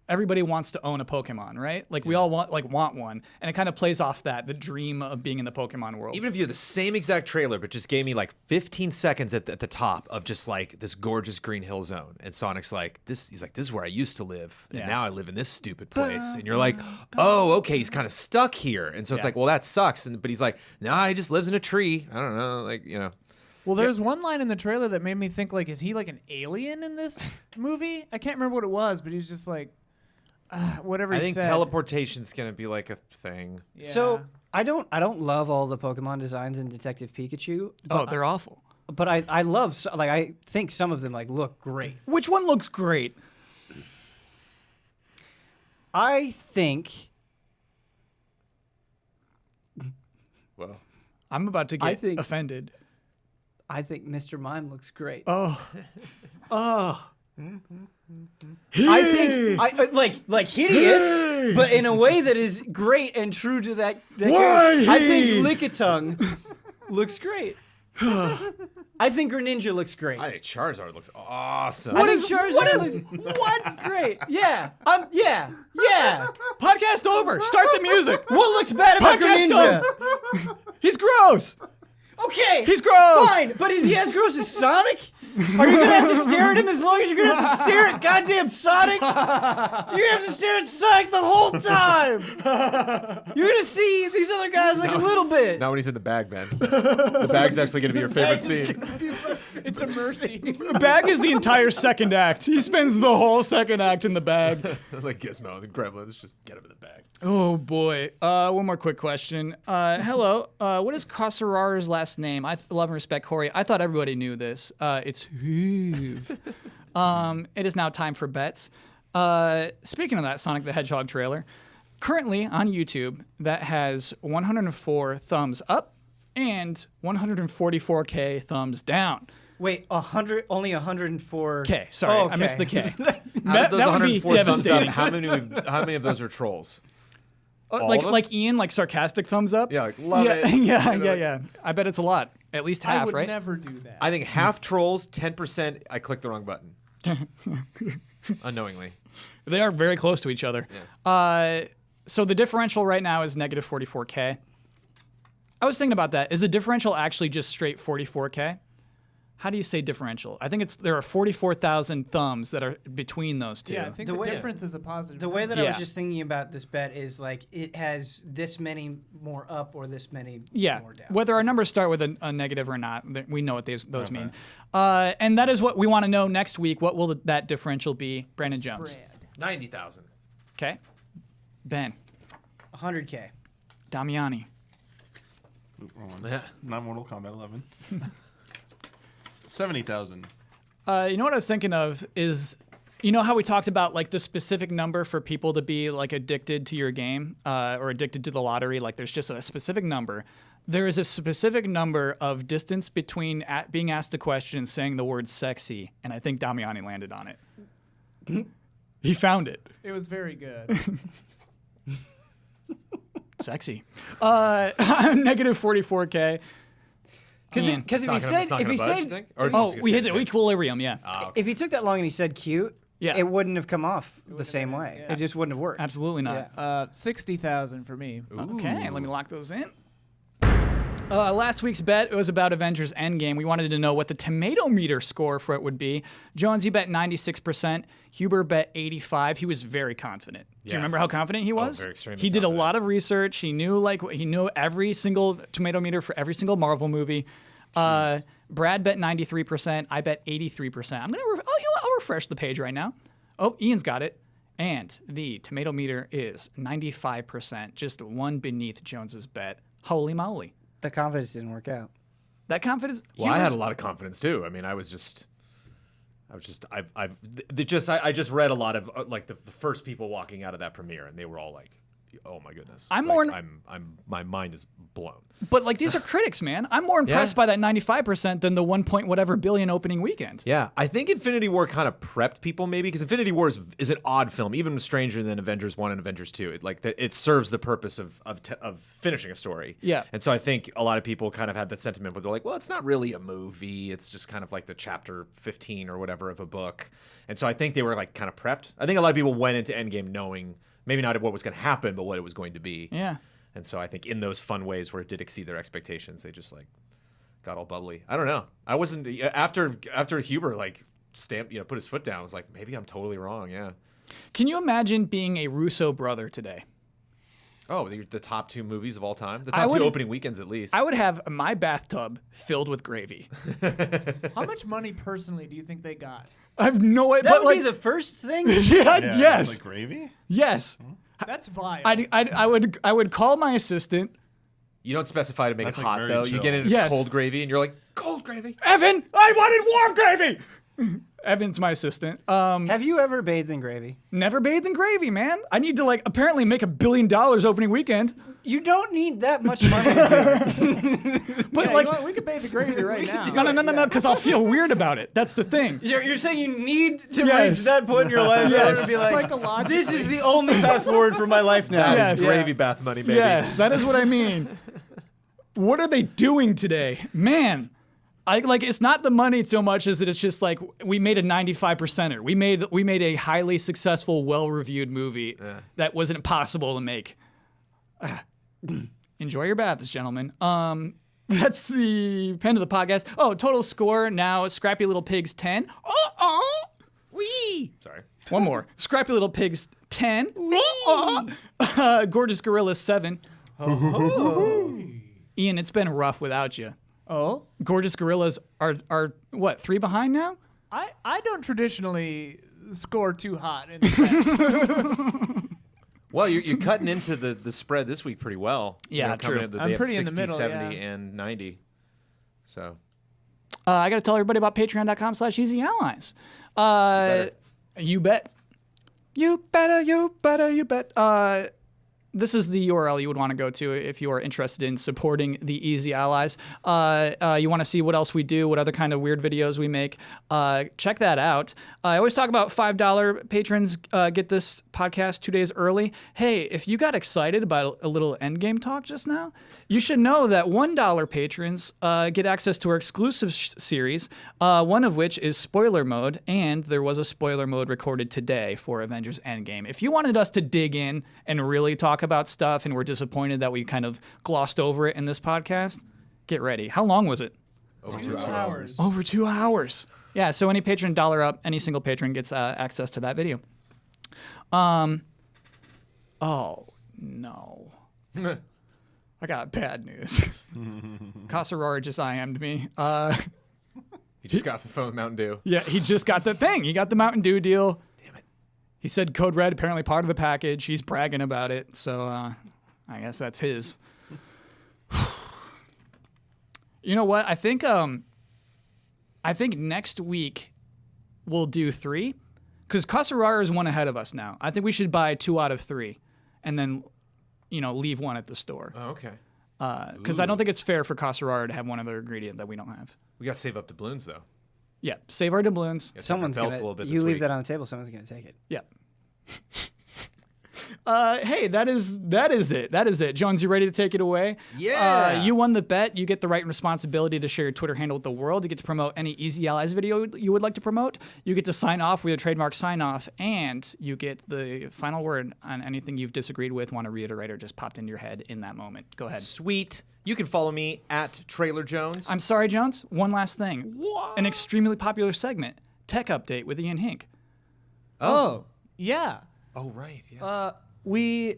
everybody wants to own a Pokemon, right? Like we all want one, and it kind of plays off that, the dream of being in the Pokemon world. Even if you had the same exact trailer, but just gave me like 15 seconds at the top of just like this gorgeous Green Hill Zone, and Sonic's like, he's like, this is where I used to live, and now I live in this stupid place, and you're like, oh, okay, he's kind of stuck here, and so it's like, well, that sucks, but he's like, nah, he just lives in a tree. I don't know, like, you know. Well, there's one line in the trailer that made me think, like, is he like an alien in this movie? I can't remember what it was, but he was just like, whatever he I think said. teleportation's gonna be like a thing. Yeah. So I don't love all the Pokemon designs in Detective Pikachu. Oh, they're awful. But I love, like, I think some of them like look great. Which one looks great? I think Well, I'm about to I get think- offended. Mr. Mime looks great. Oh. I think like hideous, but in a way that is great and true to that. I think Lickitung looks great. I think Greninja looks great. I think Charizard looks awesome. I think Charizard looks great. Yeah. Yeah. Podcast over. Start the music. What looks bad about Podcast Greninja? He's gross. Okay. He's gross. Fine, but is he as gross as Sonic? Are you gonna have to stare at him as long as you're gonna have to stare at goddamn Sonic? You're gonna have to stare at Sonic the whole time. You're gonna see these other guys like a little bit. Not when he's in the bag, man. The bag's actually gonna be your favorite scene. It's a mercy. Bag is the entire second act. He spends the whole second act in the bag. Like Gizmo, the Gremlins, just get him in the bag. Oh boy. One more quick question. Hello. What is Cahrsurraurher's last name? I love and respect Corey. I thought everybody knew this. It's Hoove. It is now time for bets. Speaking of that Sonic the Hedgehog trailer, currently on YouTube, that has 104 thumbs up and 144K thumbs down. Wait, only 104. K. Sorry, Oh, I missed the okay. K. Out of those that would be 104 thumbs up, devastating. how many of those are trolls? Like of them? like Ian, like sarcastic thumbs up. Yeah, like, love yeah, it. yeah. I bet it's a lot. At least I half, would right? never do that. I think half trolls, 10%. I clicked the wrong button. Unknowingly. They are very close to each other. So the differential right now is negative 44K. I was thinking about that. Is the differential actually just straight 44K? How do you say differential? I think there are 44,000 thumbs that are between those two. yeah, I think The the way- difference is a positive. The way that I was Yeah. just thinking about this bet is like it has this many more up or this many Yeah, more down. whether our numbers start with a negative or not, we know what those mean. And that is what we want to know next week. What will that differential be? Brandon Jones. Spread. 90,000. Okay. Ben. 100K. Damiani. Wrong one. Yeah. Not Mortal Kombat 11. 70,000. You know what I was thinking of is, you know how we talked about like the specific number for people to be like addicted to your game or addicted to the lottery? Like there's just a specific number. There is a specific number of distance between being asked a question and saying the word sexy, and I think Damiani landed on it. He found it. It was very good. Sexy. Negative 44K. Because Ian. if he said We hit the equilibrium, yeah. if he took that long and he said cute, Yeah. it wouldn't have come off the same way. yeah. It just wouldn't have worked. Absolutely not. Yeah. 60,000 for me. Okay, let me lock those in. Last week's bet was about Avengers Endgame. We wanted to know what the tomato meter score for it would be. Jones, you bet 96%. Huber bet 85. He was very confident. Do you remember how confident he was? very extremely He did a confident. lot of research. He knew every single tomato meter for every single Marvel movie. Brad bet 93%. I bet 83%. I'm gonna. I'll refresh the page right now. Oh, Ian's got it. And the tomato meter is 95%, just one beneath Jones's bet. Holy moly. The confidence didn't work out. That confidence. Well, I had a lot of confidence too. I mean, I just read a lot of like the first people walking out of that premiere, and they were all like, oh my goodness. I'm Like, more- my mind is blown. But like these are critics, man. I'm more impressed by that 95% than the 1 point whatever billion opening weekend. Yeah, I think Infinity War kind of prepped people maybe because Infinity War is an odd film, even stranger than Avengers 1 and Avengers 2. It serves the purpose of finishing a story. Yeah. And so I think a lot of people kind of had that sentiment where they're like, well, it's not really a movie. It's just kind of like the chapter 15 or whatever of a book. And so I think they were like kind of prepped. I think a lot of people went into Endgame knowing maybe not what was going to happen, but what it was going to be. Yeah. And so I think in those fun ways where it did exceed their expectations, they just like got all bubbly. I don't know. I wasn't after Huber like put his foot down. I was like, maybe I'm totally wrong. Yeah. Can you imagine being a Russo brother today? Oh, the top 2 movies of all time. The I top would- 2 opening weekends at least. I would have my bathtub filled with gravy. How much money personally do you think they got? I have no idea. That But would like, be the first thing. yeah, Yeah, yes, Like gravy? yes. That's vile. I would call my assistant. You don't specify to make That's, it like, hot very though. You chill. get it, it's Yes. cold gravy, and you're like, cold gravy. Evan, I wanted warm gravy. Evan's my assistant. Have you ever bathed in gravy? Never bathed in gravy, man. I need to like apparently make $1 billion opening weekend. You don't need that much money to do it. But Yeah, like, you know what? We could bathe the gravy right now. no, because I'll feel weird about it. That's the thing. You're saying you need to Yes. reach that point in your life in order to be like, Psychologically. this is the only path forward for my life now. That is Yes. gravy bath money, baby. Yes, that is what I mean. What are they doing today, man? I like it's not the money so much as it's just like we made a 95%er. We made a highly successful, well-reviewed movie that wasn't possible to make. Enjoy your baths, gentlemen. That's the end of the podcast. Oh, total score now: Scrappy Little Pigs 10. Wee. Sorry. One more. Scrappy Little Pigs 10. Gorgeous Gorillas 7. Ian, it's been rough without you. Oh, Gorgeous Gorillas are what, 3 behind now? I don't traditionally score too hot in the test. Well, you're cutting into the spread this week pretty well. Yeah, coming true. into- I'm they have pretty in the 60, middle, 70, yeah. and 90. So I got to tell everybody about patreon.com/easyallies. You bet. You better, you better, you bet. This is the URL you would want to go to if you are interested in supporting the Easy Allies. You want to see what else we do, what other kind of weird videos we make. Check that out. I always talk about $5 patrons get this podcast 2 days early. Hey, if you got excited about a little Endgame talk just now, you should know that $1 patrons get access to our exclusive series, one of which is Spoiler Mode, and there was a Spoiler Mode recorded today for Avengers Endgame. If you wanted us to dig in and really talk about stuff and we're disappointed that we kind of glossed over it in this podcast, get ready. How long was it? over 2 2 hours. Over 2 hours. Yeah, so any patron dollar up, any single patron gets access to that video. Oh, no. I got bad news. Cahrsurraurher just IM'd me. He just got off the phone with Mountain Dew. Yeah, he just got the thing. He got the Mountain Dew deal. Damn it. He said Code Red apparently part of the package. He's bragging about it, so I guess that's his. You know what? I think next week we'll do 3, because Cahrsurraurher is 1 ahead of us now. I think we should buy 2 out of 3, and then leave 1 at the store. Oh, okay. Because I don't think it's fair for Cahrsurraurher to have one other ingredient that we don't have. We got to save up doubloons, though. Yeah, save our doubloons. Gotta save our Someone's belts gonna. a little bit You this leave week. that on the table. Someone's gonna take it. Yeah. Hey, that is it. That is it. Jones, you ready to take it away? Yeah. You won the bet. You get the right and responsibility to share your Twitter handle with the world. You get to promote any Easy Allies video you would like to promote. You get to sign off with a trademark sign off, and you get the final word on anything you've disagreed with, want to reiterate, or just popped into your head in that moment. Go ahead. Sweet. You can follow me at Trailer Jones. I'm sorry, Jones. One last thing. An extremely popular segment, Tech Update with Ian Hink. Oh, yeah. Oh, right. Yes. We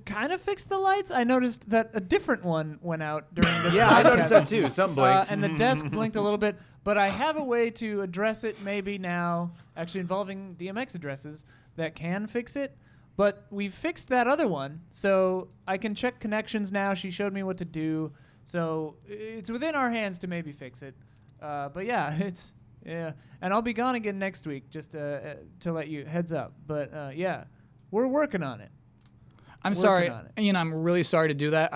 kind of fixed the lights. I noticed that a different one went out during this. yeah, I podcast. noticed that too. Some blinked. And the desk blinked a little bit, but I have a way to address it maybe now, actually involving DMX addresses, that can fix it. But we fixed that other one, so I can check connections now. She showed me what to do, so it's within our hands to maybe fix it. But yeah, and I'll be gone again next week, just to let you heads up. But yeah, we're working on it. I'm Working sorry. on it. You know, I'm really sorry to do that.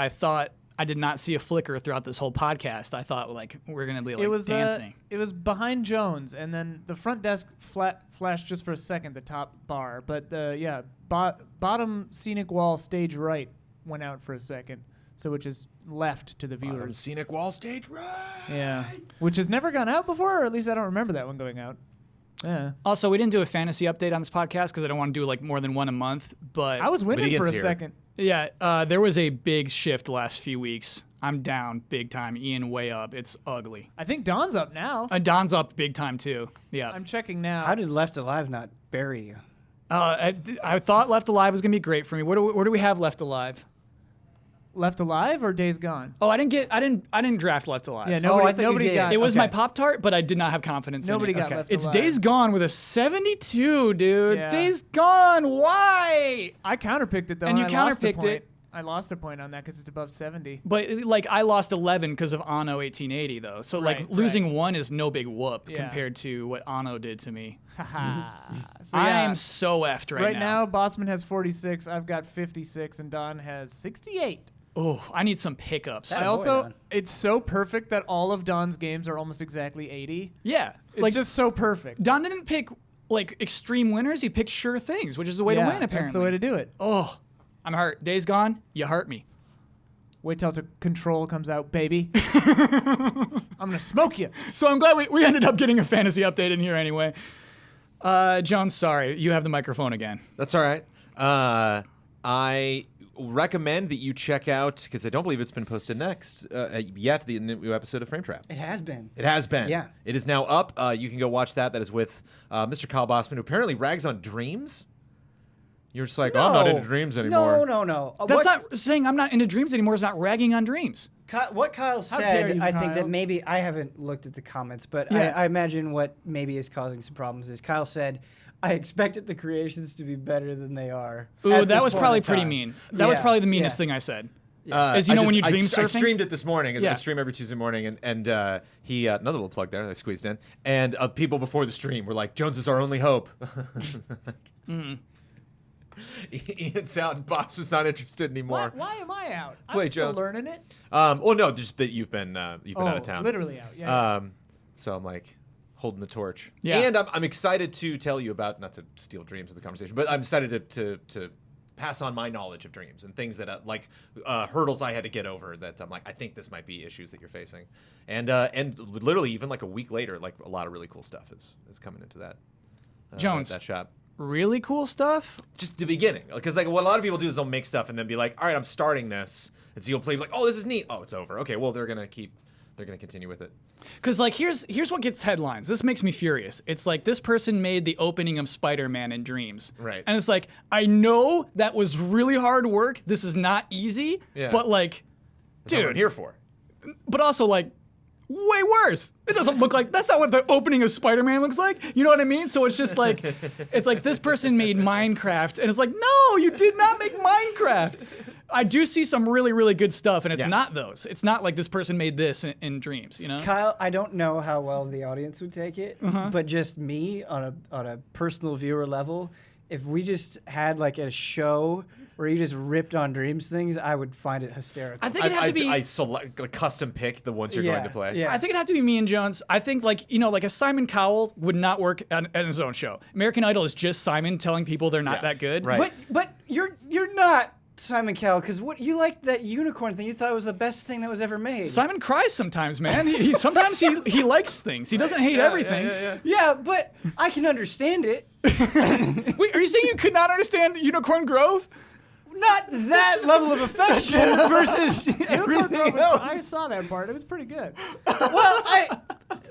I did not see a flicker throughout this whole podcast. I thought like we're gonna be like dancing. It was behind Jones, and then the front desk flashed just for a second, the top bar. But bottom scenic wall stage right went out for a second, so which is left to the viewers. Scenic wall stage right. Yeah, which has never gone out before, or at least I don't remember that one going out. Yeah, Also, we didn't do a fantasy update on this podcast because I don't want to do like more than one a month. But I was winning for a here. second. yeah, there was a big shift the last few weeks. I'm down big time. Ian way up. It's ugly. I think Don's up now. Don's up big time too. Yeah. I'm checking now. How did Left Alive not bury you? I thought Left Alive was gonna be great for me. Where do we have Left Alive? Left Alive or Days Gone? Oh, I didn't draft Left Alive. Yeah, I nobody, thought you nobody did. got It was my Okay. Pop-Tart, but I did not have confidence Nobody in it. got Left It's Alive. Days Gone with a 72, dude. Yeah. Days Gone. Why? I counterpicked it though, And you I lost a counterpicked point. it. I lost a point on that because it's above 70. But like I lost 11 because of Anno 1880 though. So like Right, losing one is no big whoop Yeah. compared to what Anno did to me. Haha. So I yeah, am so effed right now. Bossman has 46. I've got 56, and Don has 68. Oh, I need some pickups. That- I boy, also, Don. it's so perfect that all of Don's games are almost exactly 80. Yeah. It's Like just so perfect. Don didn't pick like extreme winners. He picked sure things, which is the way to Yeah, win apparently. That's the way to do it. Oh, I'm hurt. Days Gone. You hurt me. Wait till Control comes out, baby. I'm gonna smoke you. So I'm glad we ended up getting a fantasy update in here anyway. Jones, sorry, you have the microphone again. That's all right. I recommend that you check out, because I don't believe it's been posted yet, the new episode of Frame Trap. It has been. It has been. Yeah. It is now up. You can go watch that. That is with Mr. Kyle Bossman, who apparently rags on dreams. You're just like, oh, I'm not into dreams anymore. No. That's not saying I'm not into dreams anymore. It's not ragging on dreams. What Kyle dare said. you, I think Kyle. that maybe I haven't looked at the comments, but Yeah. I imagine what maybe is causing some problems is Kyle said, "I expected the creations to be better than they are." Ooh, at that this was point probably in pretty time." mean. That was Yeah, probably the meanest yeah. thing I said. As you know, when you dream I surfing? streamed it this morning. Yeah. I stream every Tuesday morning, and he another little plug there that I squeezed in. And people before the stream were like, "Jones is our only hope." Ian's out, and Boss was not interested anymore. Why am I out? Play I'm still Jones. learning it. Well, no, just that you've been out of town. Literally out. Yeah. So I'm like holding the torch. Yeah. And I'm excited to tell you about, not to steal dreams of the conversation, but I'm excited to pass on my knowledge of dreams and things that hurdles I had to get over that I'm like, I think this might be issues that you're facing. And literally even like a week later, like a lot of really cool stuff is coming into that. Jones. That shop. Really cool stuff. Just the beginning, because like what a lot of people do is they'll make stuff and then be like, all right, I'm starting this, and so you'll play like, oh, this is neat. Oh, it's over. Okay, well they're gonna continue with it. Because like here's what gets headlines. This makes me furious. It's like this person made the opening of Spider-Man in Dreams. Right. And it's like, I know that was really hard work. This is not easy. Yeah. But like, That's what I'm dude. here for. But also like, way worse. It doesn't look like, that's not what the opening of Spider-Man looks like. You know what I mean? So it's just like, it's like this person made Minecraft, and it's like, no, you did not make Minecraft. I do see some really, really good stuff, and it's Yeah. not those. It's not like this person made this in Dreams, you know? Kyle, I don't know how well the audience would take it, Uh-huh. but just me on a personal viewer level, if we just had like a show where you just ripped on Dreams things, I would find it hysterical. I think it'd have to be. I select like, custom pick the ones you're going to play. Yeah. I think it'd have to be me and Jones. I think like like a Simon Cowell would not work at his own show. American Idol is just Simon telling people they're not that good. Right. But you're not Simon Cowell, because what you liked that unicorn thing, you thought it was the best thing that was ever made. Simon cries sometimes, man. He sometimes he likes things. He doesn't hate everything. Yeah, but I can understand it. Wait, are you saying you could not understand Unicorn Grove? Not that level of affection versus everything else. I saw that part. It was pretty good. Well,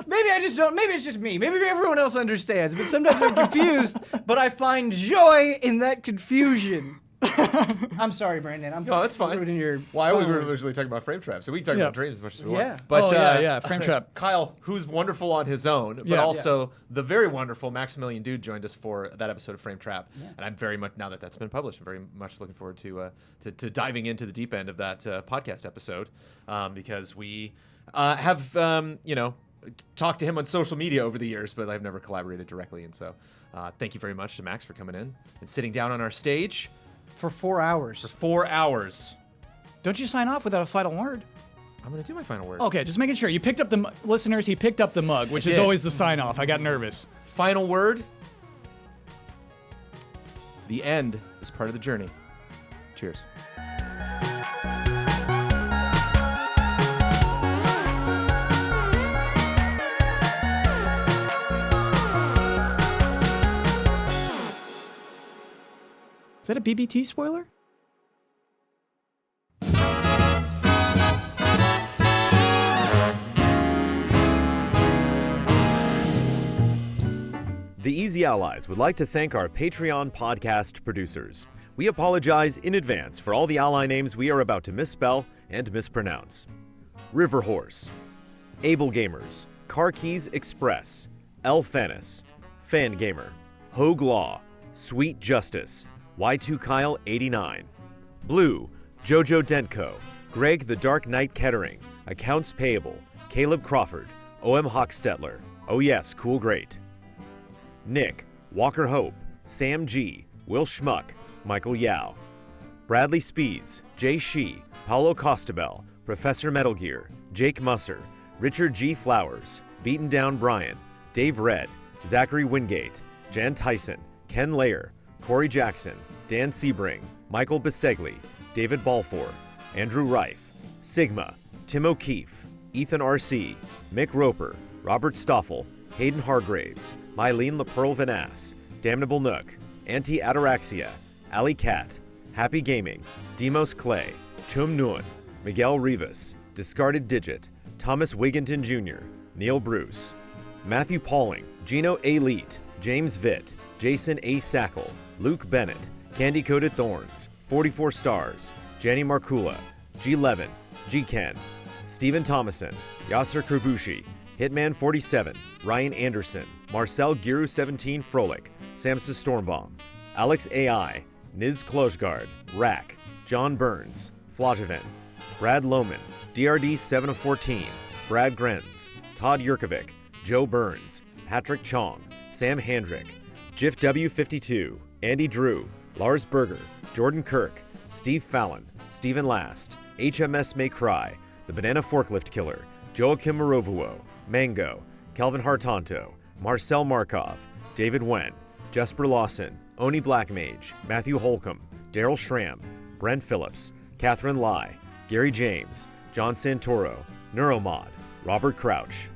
maybe I just don't. Maybe it's just me. Maybe everyone else understands. But sometimes I'm confused. But I find joy in that confusion. I'm sorry, Brandon. I'm No, that's fine. ruining your. Why we fun. were originally talking about Frame Trap, so we can talk Yeah. about dreams as much as we Yeah. want. But yeah, Frame Trap. Kyle, who's wonderful on his own, but Yeah. also the very wonderful Maximilian Dude joined us for that episode of Frame Trap, and I'm very much, now that that's been published, I'm very much looking forward to diving into the deep end of that podcast episode, because we have talked to him on social media over the years, but I've never collaborated directly, and so thank you very much to Max for coming in and sitting down on our stage. For 4 hours. For 4 hours. Don't you sign off without a final word? I'm gonna do my final word. Okay, just making sure. You picked up the listeners. He picked up the mug, which is did. always the sign off. I got nervous. Final word. The end is part of the journey. Cheers. Is that a BBT spoiler? The Easy Allies would like to thank our Patreon podcast producers. We apologize in advance for all the ally names we are about to misspell and mispronounce. River Horse, Able Gamers, Car Keys Express, El Fanis, Fan Gamer, Hogue Law, Sweet Justice, Y2 Kyle 89, Blue, Jojo Dentco, Greg the Dark Knight Kettering, Accounts Payable, Caleb Crawford, OM Hochstetler, Oh Yes, Cool Great, Nick, Walker Hope, Sam G, Will Schmuck, Michael Yao, Bradley Spees, Jay Shee, Paulo Costabel, Professor Metal Gear, Jake Musser, Richard G. Flowers, Beaten Down Brian, Dave Red, Zachary Wingate, Jan Tyson, Ken Layer, Corey Jackson, Dan Sebring, Michael Bisegli, David Balfour, Andrew Reif, Sigma, Tim O'Keefe, Ethan R.C., Mick Roper, Robert Stoffel, Hayden Hargraves, Mylene LaPearl Vanass, Damnable Nook, Anti-Ataraxia, Ali Cat, Happy Gaming, Demos Clay, Chum Nguyen, Miguel Rivas, Discarded Digit, Thomas Wigginton Jr., Neil Bruce, Matthew Pauling, Gino A. Leet, James Vitt, Jason A. Sackle, Luke Bennett, Candy Coated Thorns, 44 Stars, Jenny Markula, G. Levin, G. Ken, Stephen Thomason, Yasser Kerbushi, Hitman 47, Ryan Anderson, Marcel Giru 17 Froelich, Samsa Stormbaum, Alex AI, Niz Klojgard, Rack, John Burns, Flojevin, Brad Lohman, DRD 7 of 14, Brad Grenz, Todd Yurkovic, Joe Burns, Patrick Chong, Sam Handrick, Jiff W52, Andy Drew, Lars Berger, Jordan Kirk, Steve Fallon, Stephen Last, HMS May Cry, The Banana Forklift Killer, Joachim Morovuo, Mango, Kelvin Hartanto, Marcel Markov, David Wen, Jesper Lawson, Oni Blackmage, Matthew Holcomb, Daryl Schramm, Brent Phillips, Catherine Lai, Gary James, John Santoro, Neuromod, Robert Crouch,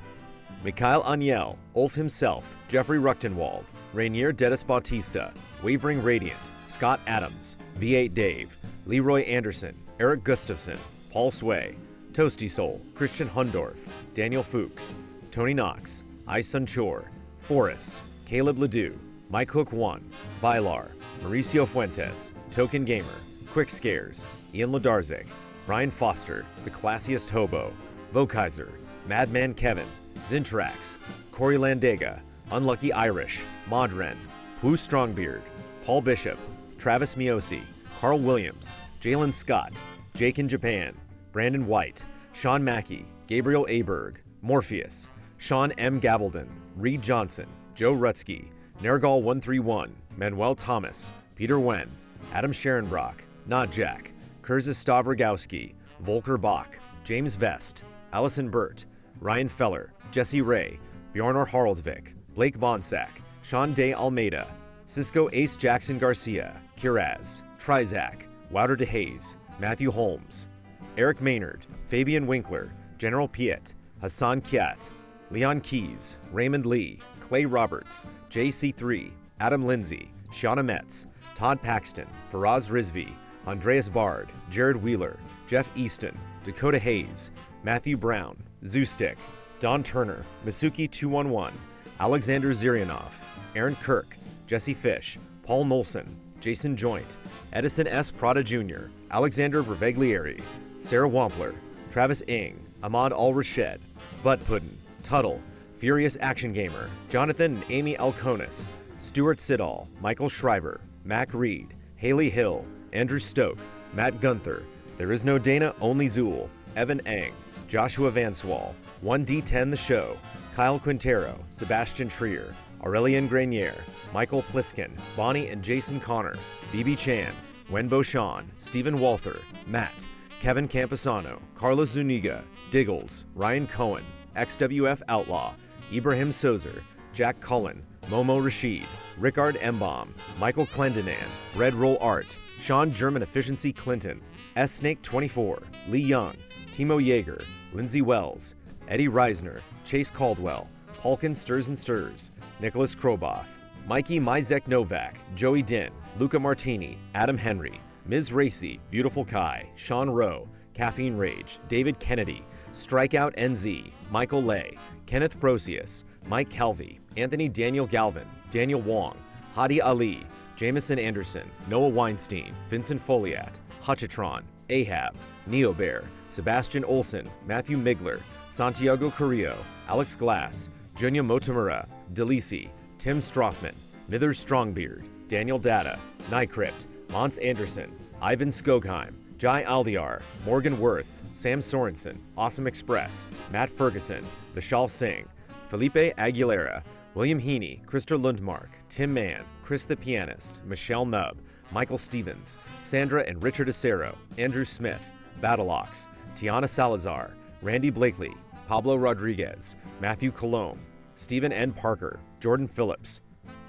Mikhail Aniel, Ulf himself, Jeffrey Ruchtenwald, Rainier Dennis Bautista, Wavering Radiant, Scott Adams, V8 Dave, Leroy Anderson, Eric Gustafson, Paul Sway, Toasty Soul, Christian Hundorf, Daniel Fuchs, Tony Knox, Isun Chor, Forrest, Caleb Ledoux, Mike Hook 1, Vilar, Mauricio Fuentes, Token Gamer, Quick Scares, Ian Ladarzik, Brian Foster, The Classiest Hobo, Vokaiser, Madman Kevin, Zintrax, Corey Landega, Unlucky Irish, Modren, Pooh Strongbeard, Paul Bishop, Travis Miosi, Carl Williams, Jalen Scott, Jake in Japan, Brandon White, Sean Mackey, Gabriel Aberg, Morpheus, Sean M. Gabaldon, Reed Johnson, Joe Rutsky, Nergal 131, Manuel Thomas, Peter Wen, Adam Sharonbrock, Not Jack, Kurzis Stavrogowski, Volker Bach, James Vest, Allison Burt, Ryan Feller, Jesse Ray, Bjornar Haraldvik, Blake Bonsack, Sean Day Almeida, Cisco Ace Jackson Garcia, Kiraz, Trizac, Wouter DeHaze, Matthew Holmes, Eric Maynard, Fabian Winkler, General Piet, Hassan Kiat, Leon Keys, Raymond Lee, Clay Roberts, JC3, Adam Lindsay, Shauna Metz, Todd Paxton, Faraz Rizvi, Andreas Bard, Jared Wheeler, Jeff Easton, Dakota Hayes, Matthew Brown, Zoostick, Don Turner, Masuki 211, Alexander Zirianov, Aaron Kirk, Jesse Fish, Paul Molson, Jason Joint, Edison S. Prada Jr., Alexander Breveglieri, Sarah Wampler, Travis Ing, Ahmad Al-Rashed, Butt Puddin, Tuttle, Furious Action Gamer, Jonathan and Amy Alconis, Stuart Siddall, Michael Schreiber, Mac Reed, Haley Hill, Andrew Stoke, Matt Gunther, There Is No Dana, Only Zool, Evan Eng, Joshua Vanswall, 1D10 The Show, Kyle Quintero, Sebastian Trier, Aurelien Grenier, Michael Pliskin, Bonnie and Jason Connor, BB Chan, Wenbo Sean, Stephen Walther, Matt, Kevin Camposano, Carlos Zuniga, Diggles, Ryan Cohen, XWF Outlaw, Ibrahim Sozer, Jack Cullen, Momo Rashid, Rickard Embaum, Michael Clendenan, Red Roll Art, Sean German Efficiency Clinton, S Snake 24, Lee Young, Timo Yeager, Lindsey Wells, Eddie Reisner, Chase Caldwell, Paulkin Stirs and Stirs, Nicholas Kroboff, Mikey Mizek Novak, Joey Din, Luca Martini, Adam Henry, Ms. Racy, Beautiful Kai, Sean Rowe, Caffeine Rage, David Kennedy, Strikeout NZ, Michael Lay, Kenneth Brosius, Mike Calvi, Anthony Daniel Galvin, Daniel Wong, Hadi Ali, Jameson Anderson, Noah Weinstein, Vincent Foliat, Hutchitron, Ahab, Neobear, Sebastian Olson, Matthew Migler, Santiago Carrillo, Alex Glass, Junya Motomura, Delisi, Tim Strothman, Mithers Strongbeard, Daniel Data, Nycrypt, Mons Anderson, Ivan Skogheim, Jai Aldiar, Morgan Worth, Sam Sorensen, Awesome Express, Matt Ferguson, Vishal Singh, Felipe Aguilera, William Heaney, Krister Lundmark, Tim Mann, Chris the Pianist, Michelle Nubb, Michael Stevens, Sandra and Richard Acero, Andrew Smith, Battleox, Tiana Salazar, Randy Blakely, Pablo Rodriguez, Matthew Colomb, Stephen N. Parker, Jordan Phillips,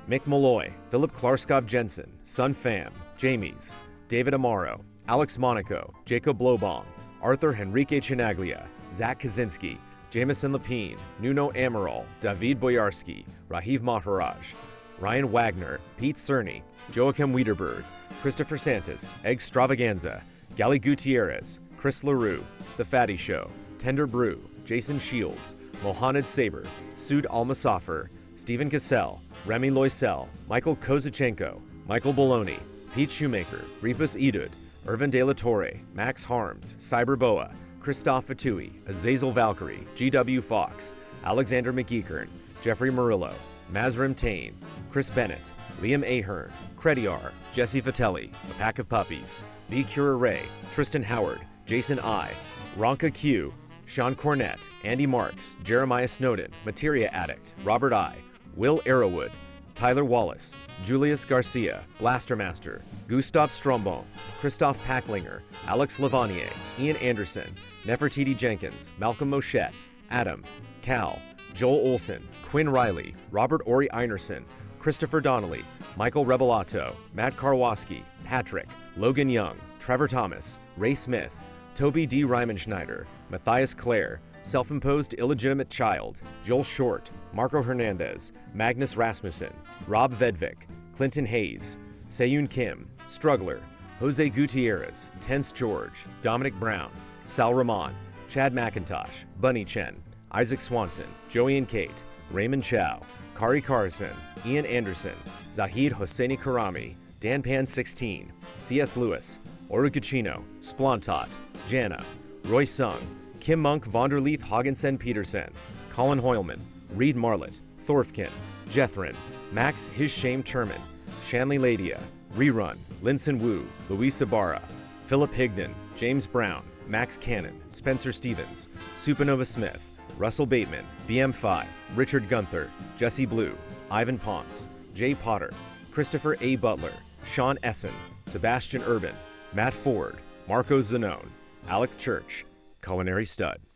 Mick Malloy, Philip Klarskov Jensen, Sun Pham, Jamies, David Amaro, Alex Monaco, Jacob Blobong, Arthur Henrique Chinaglia, Zach Kaczynski, Jameson Lapine, Nuno Amaral, David Boyarski, Rahiv Maharaj, Ryan Wagner, Pete Cerny, Joachim Wiederberg, Christopher Santos, Egg Stravaganza, Gali Gutierrez, Chris LaRue, The Fatty Show, Tender Brew, Jason Shields, Mohamed Saber, Sud Almasafar, Stephen Cassell, Remy Loisel, Michael Kozachenko, Michael Bologna, Pete Shoemaker, Repus Edud, Irvin De La Torre, Max Harms, Cyberboa, Christoph Fatui, Azazel Valkyrie, GW Fox, Alexander McGeekern, Jeffrey Murillo, Mazrim Tain, Chris Bennett, Liam Ahern, Crediar, Jesse Fatelli, A Pack of Puppies, V. Cura Ray, Tristan Howard, Jason I, Ronka Q, Sean Cornett, Andy Marks, Jeremiah Snowden, Materia Addict, Robert I, Will Arrowwood, Tyler Wallace, Julius Garcia, Blastermaster, Gustav Strombone, Christoph Packlinger, Alex Lavanier, Ian Anderson, Nefertiti Jenkins, Malcolm Moschette, Adam, Cal, Joel Olson, Quinn Riley, Robert Ori Einerson, Christopher Donnelly, Michael Rebelato, Matt Karwoski, Patrick, Logan Young, Trevor Thomas, Ray Smith, Toby D. Rymanschneider, Matthias Clare, Self-Imposed Illegitimate Child, Joel Short, Marco Hernandez, Magnus Rasmussen, Rob Vedvik, Clinton Hayes, Seyun Kim, Struggler, Jose Gutierrez, Tense George, Dominic Brown, Sal Rahman, Chad McIntosh, Bunny Chen, Isaac Swanson, Joey and Kate, Raymond Chow, Kari Carson, Ian Anderson, Zahid Hosseini Karami, Dan Pan 16, C.S. Lewis, Oruguchino, Splontot, Jana, Roy Sung, Kim Monk Vonderleith Hoggensen Peterson, Colin Hoylman, Reed Marlett, Thorfkin, Jethrin, Max His Shame Turman, Shanley Ladia, Rerun, Linson Wu, Luis Ibarra, Philip Higdon, James Brown, Max Cannon, Spencer Stevens, Supernova Smith, Russell Bateman, BM5, Richard Gunther, Jesse Blue, Ivan Ponce, Jay Potter, Christopher A. Butler, Sean Essen, Sebastian Urban, Matt Ford, Marco Zanone, Alec Church, Culinary Stud.